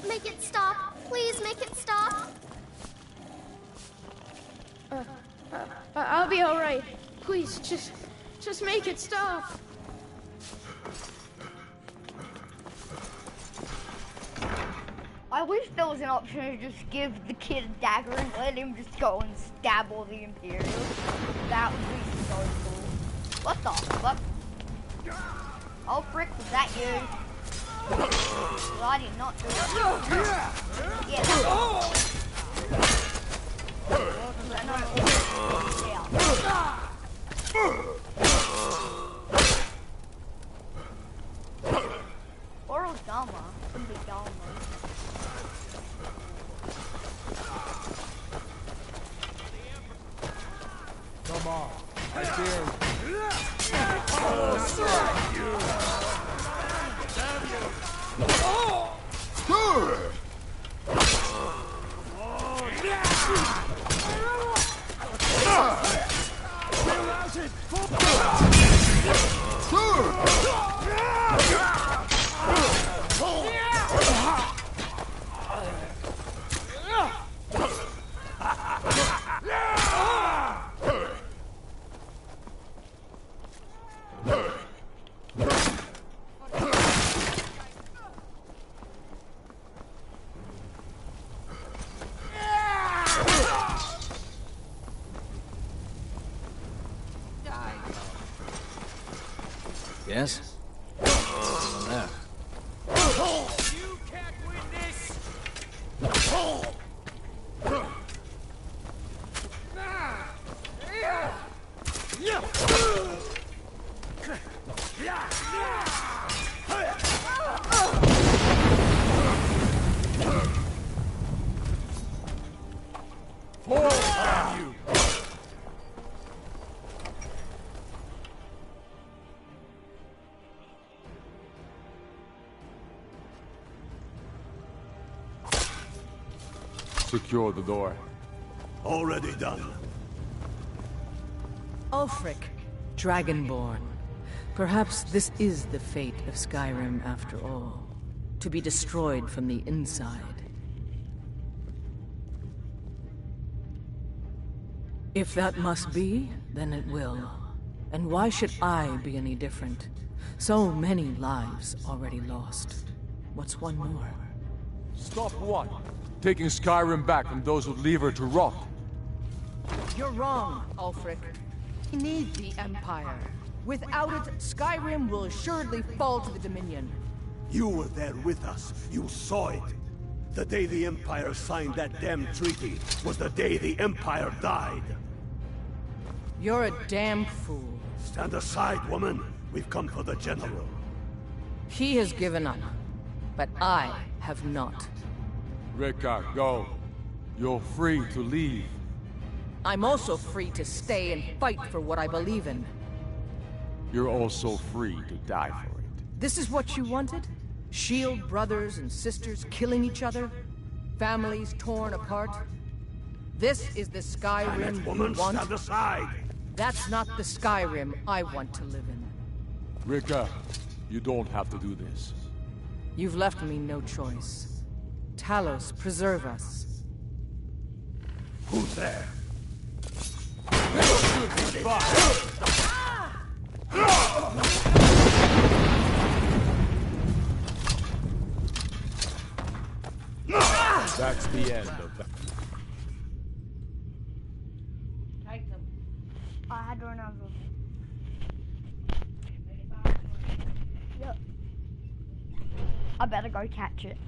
Make it stop. Please make it stop. I'll be all right. Please, just make it stop. I wish there was an option to just give the kid a dagger and let him just go and stab all the Imperials. That would be so cool. What the fuck? Oh frick, was that you? Well, I did not do it. Yeah, or Odama. Couldn't be Dama. Come on, I dare you. Yes? There. You can't win this! Secure the door. Already done. Ulfric, Dragonborn. Perhaps this is the fate of Skyrim after all. To be destroyed from the inside. If that must be, then it will. And why should I be any different? So many lives already lost. What's one more? Stop what? Taking Skyrim back from those who leave her to rot. You're wrong, Ulfric. We need the Empire. Without it, Skyrim will assuredly fall to the Dominion. You were there with us. You saw it. The day the Empire signed that damn treaty was the day the Empire died. You're a damn fool. Stand aside, woman. We've come for the General. He has given up, but I have not. Rika, go. You're free to leave. I'm also free to stay and fight for what I believe in. You're also free to die for it. This is what you wanted? Shield brothers and sisters killing each other? Families torn apart? This is the Skyrim woman, you want? stand aside! That's not the Skyrim I want to live in. Rika, you don't have to do this. You've left me no choice. Talos, preserve us. Who's there? That's the end of that. Take them. I had run over. Yep. I better go catch it.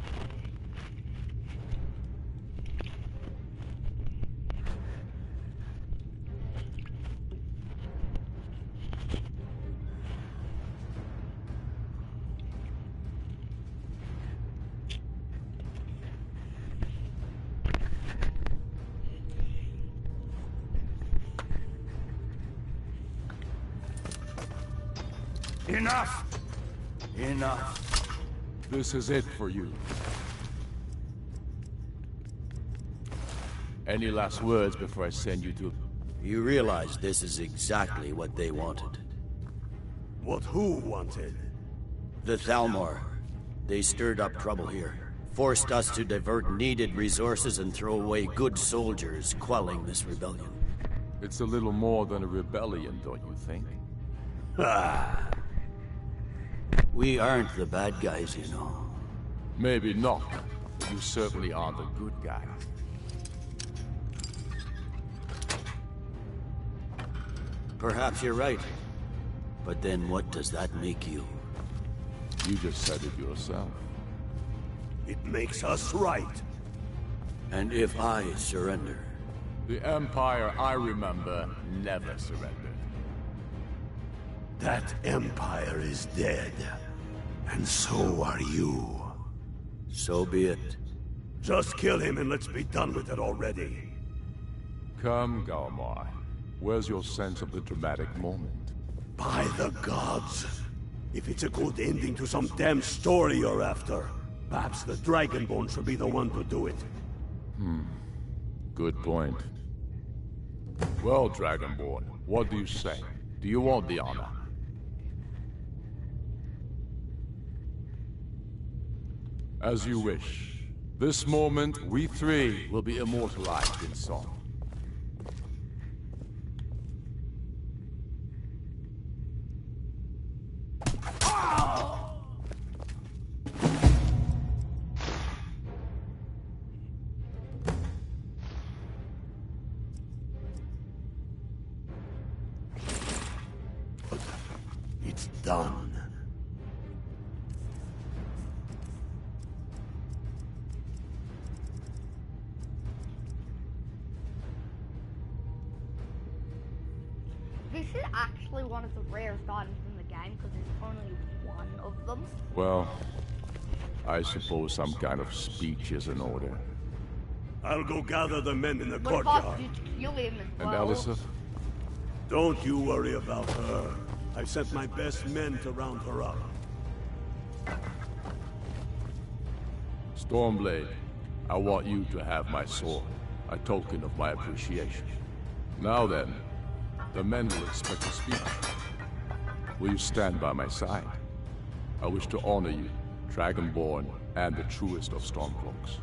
Enough! Enough. This is it for you. Any last words before I send you to... You realize this is exactly what they wanted. What who wanted? The Thalmor. They stirred up trouble here. Forced us to divert needed resources and throw away good soldiers, quelling this rebellion. It's a little more than a rebellion, don't you think? Ah. We aren't the bad guys, you know. Maybe not, but you certainly are the good guy. Perhaps you're right. But then what does that make you? You just said it yourself. It makes us right. And if I surrender? The Empire I remember never surrendered. That Empire is dead. And so are you. So be it. Just kill him and let's be done with it already. Come, Galmar. Where's your sense of the dramatic moment? By the gods. If it's a good ending to some damn story you're after, perhaps the Dragonborn should be the one to do it. Good point. Well, Dragonborn, what do you say? Do you want the honor? As you wish. This moment, we three will be immortalized in song. It's done. This is actually one of the rarest items in the game because there's only one of them. Well, I suppose some kind of speech is in order. I'll go gather the men in the What if courtyard. I just kill him as And well? Alyssa? Don't you worry about her. I've sent my best men to round her up. Stormblade, I want you to have my sword, a token of my appreciation. Now then, the men will expect a speech. Will you stand by my side? I wish to honor you, Dragonborn, and the truest of Stormcloaks.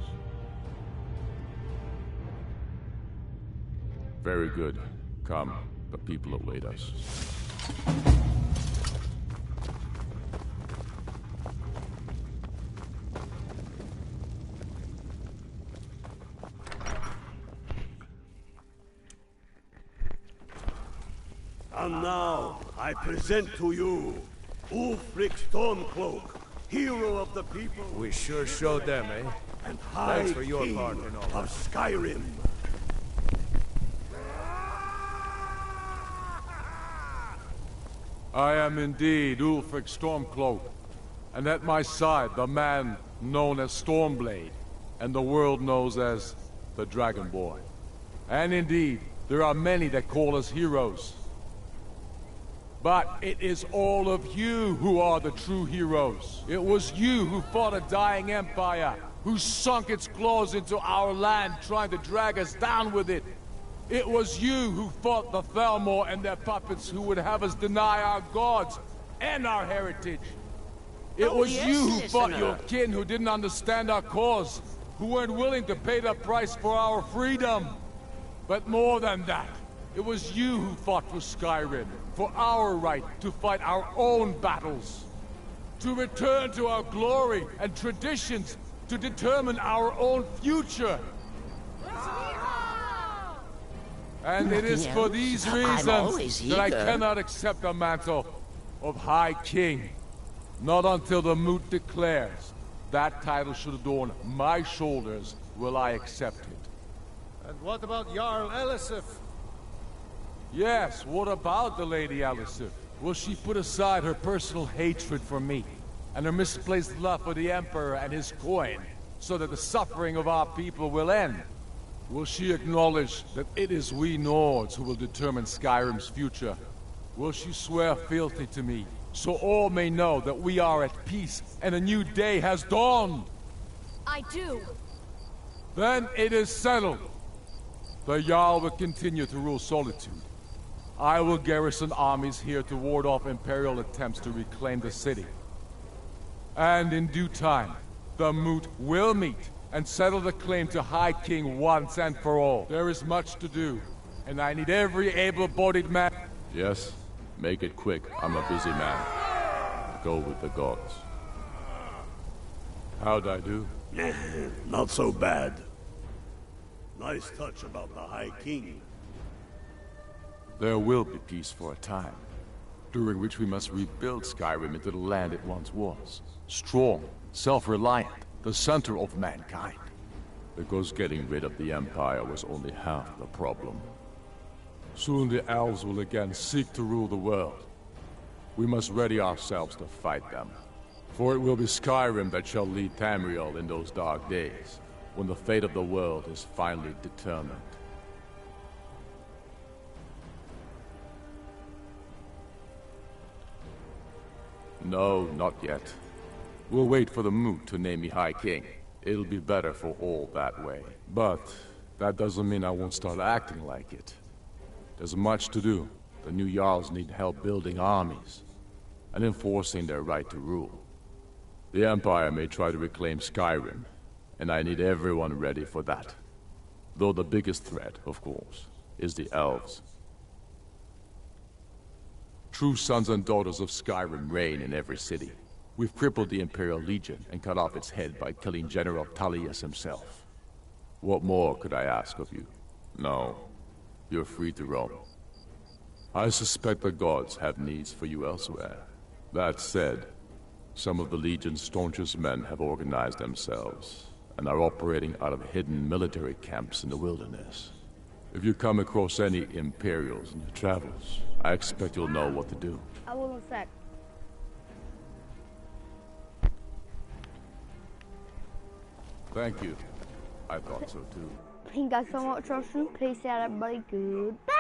Very good. Come, the people await us. And now, I present to you, Ulfric Stormcloak, hero of the people. We sure showed them, eh? And Thanks for your King part in all of Skyrim. I am indeed Ulfric Stormcloak, and at my side the man known as Stormblade, and the world knows as the Dragonborn. And indeed, there are many that call us heroes. But it is all of you who are the true heroes. It was you who fought a dying empire, who sunk its claws into our land trying to drag us down with it. It was you who fought the Thalmor and their puppets who would have us deny our gods and our heritage. It was yes, you who fought listener. your kin who didn't understand our cause, who weren't willing to pay the price for our freedom. But more than that, it was you who fought for Skyrim, for our right to fight our own battles, to return to our glory and traditions, to determine our own future. And it is for these reasons that I cannot accept the mantle of High King. Not until the Moot declares that title should adorn my shoulders will I accept it. And what about Jarl Elisif? Yes, what about the Lady Elisif? Will she put aside her personal hatred for me and her misplaced love for the Emperor and his coin so that the suffering of our people will end? Will she acknowledge that it is we Nords who will determine Skyrim's future? Will she swear fealty to me, so all may know that we are at peace and a new day has dawned? I do. Then it is settled. The Jarl will continue to rule Solitude. I will garrison armies here to ward off Imperial attempts to reclaim the city. And in due time, the Moot will meet and settle the claim to High King once and for all. There is much to do, and I need every able-bodied man. Yes, make it quick. I'm a busy man. Go with the gods. How'd I do? Not so bad. Nice touch about the High King. There will be peace for a time, during which we must rebuild Skyrim into the land it once was. Strong, self-reliant, the center of mankind. Because getting rid of the Empire was only half the problem. Soon the elves will again seek to rule the world. We must ready ourselves to fight them. For it will be Skyrim that shall lead Tamriel in those dark days, when the fate of the world is finally determined. No, not yet. We'll wait for the Moot to name me High King. It'll be better for all that way. But that doesn't mean I won't start acting like it. There's much to do. The new Jarls need help building armies and enforcing their right to rule. The Empire may try to reclaim Skyrim, and I need everyone ready for that. Though the biggest threat, of course, is the elves. True sons and daughters of Skyrim reign in every city. We've crippled the Imperial Legion and cut off its head by killing General Tullius himself. What more could I ask of you? No, you're free to roam. I suspect the gods have needs for you elsewhere. That said, some of the Legion's staunchest men have organized themselves and are operating out of hidden military camps in the wilderness. If you come across any Imperials in your travels, I expect you'll know what to do. I will in sec. Thank you. I thought so too. Thank you guys so much for watching. Peace out, everybody. Goodbye.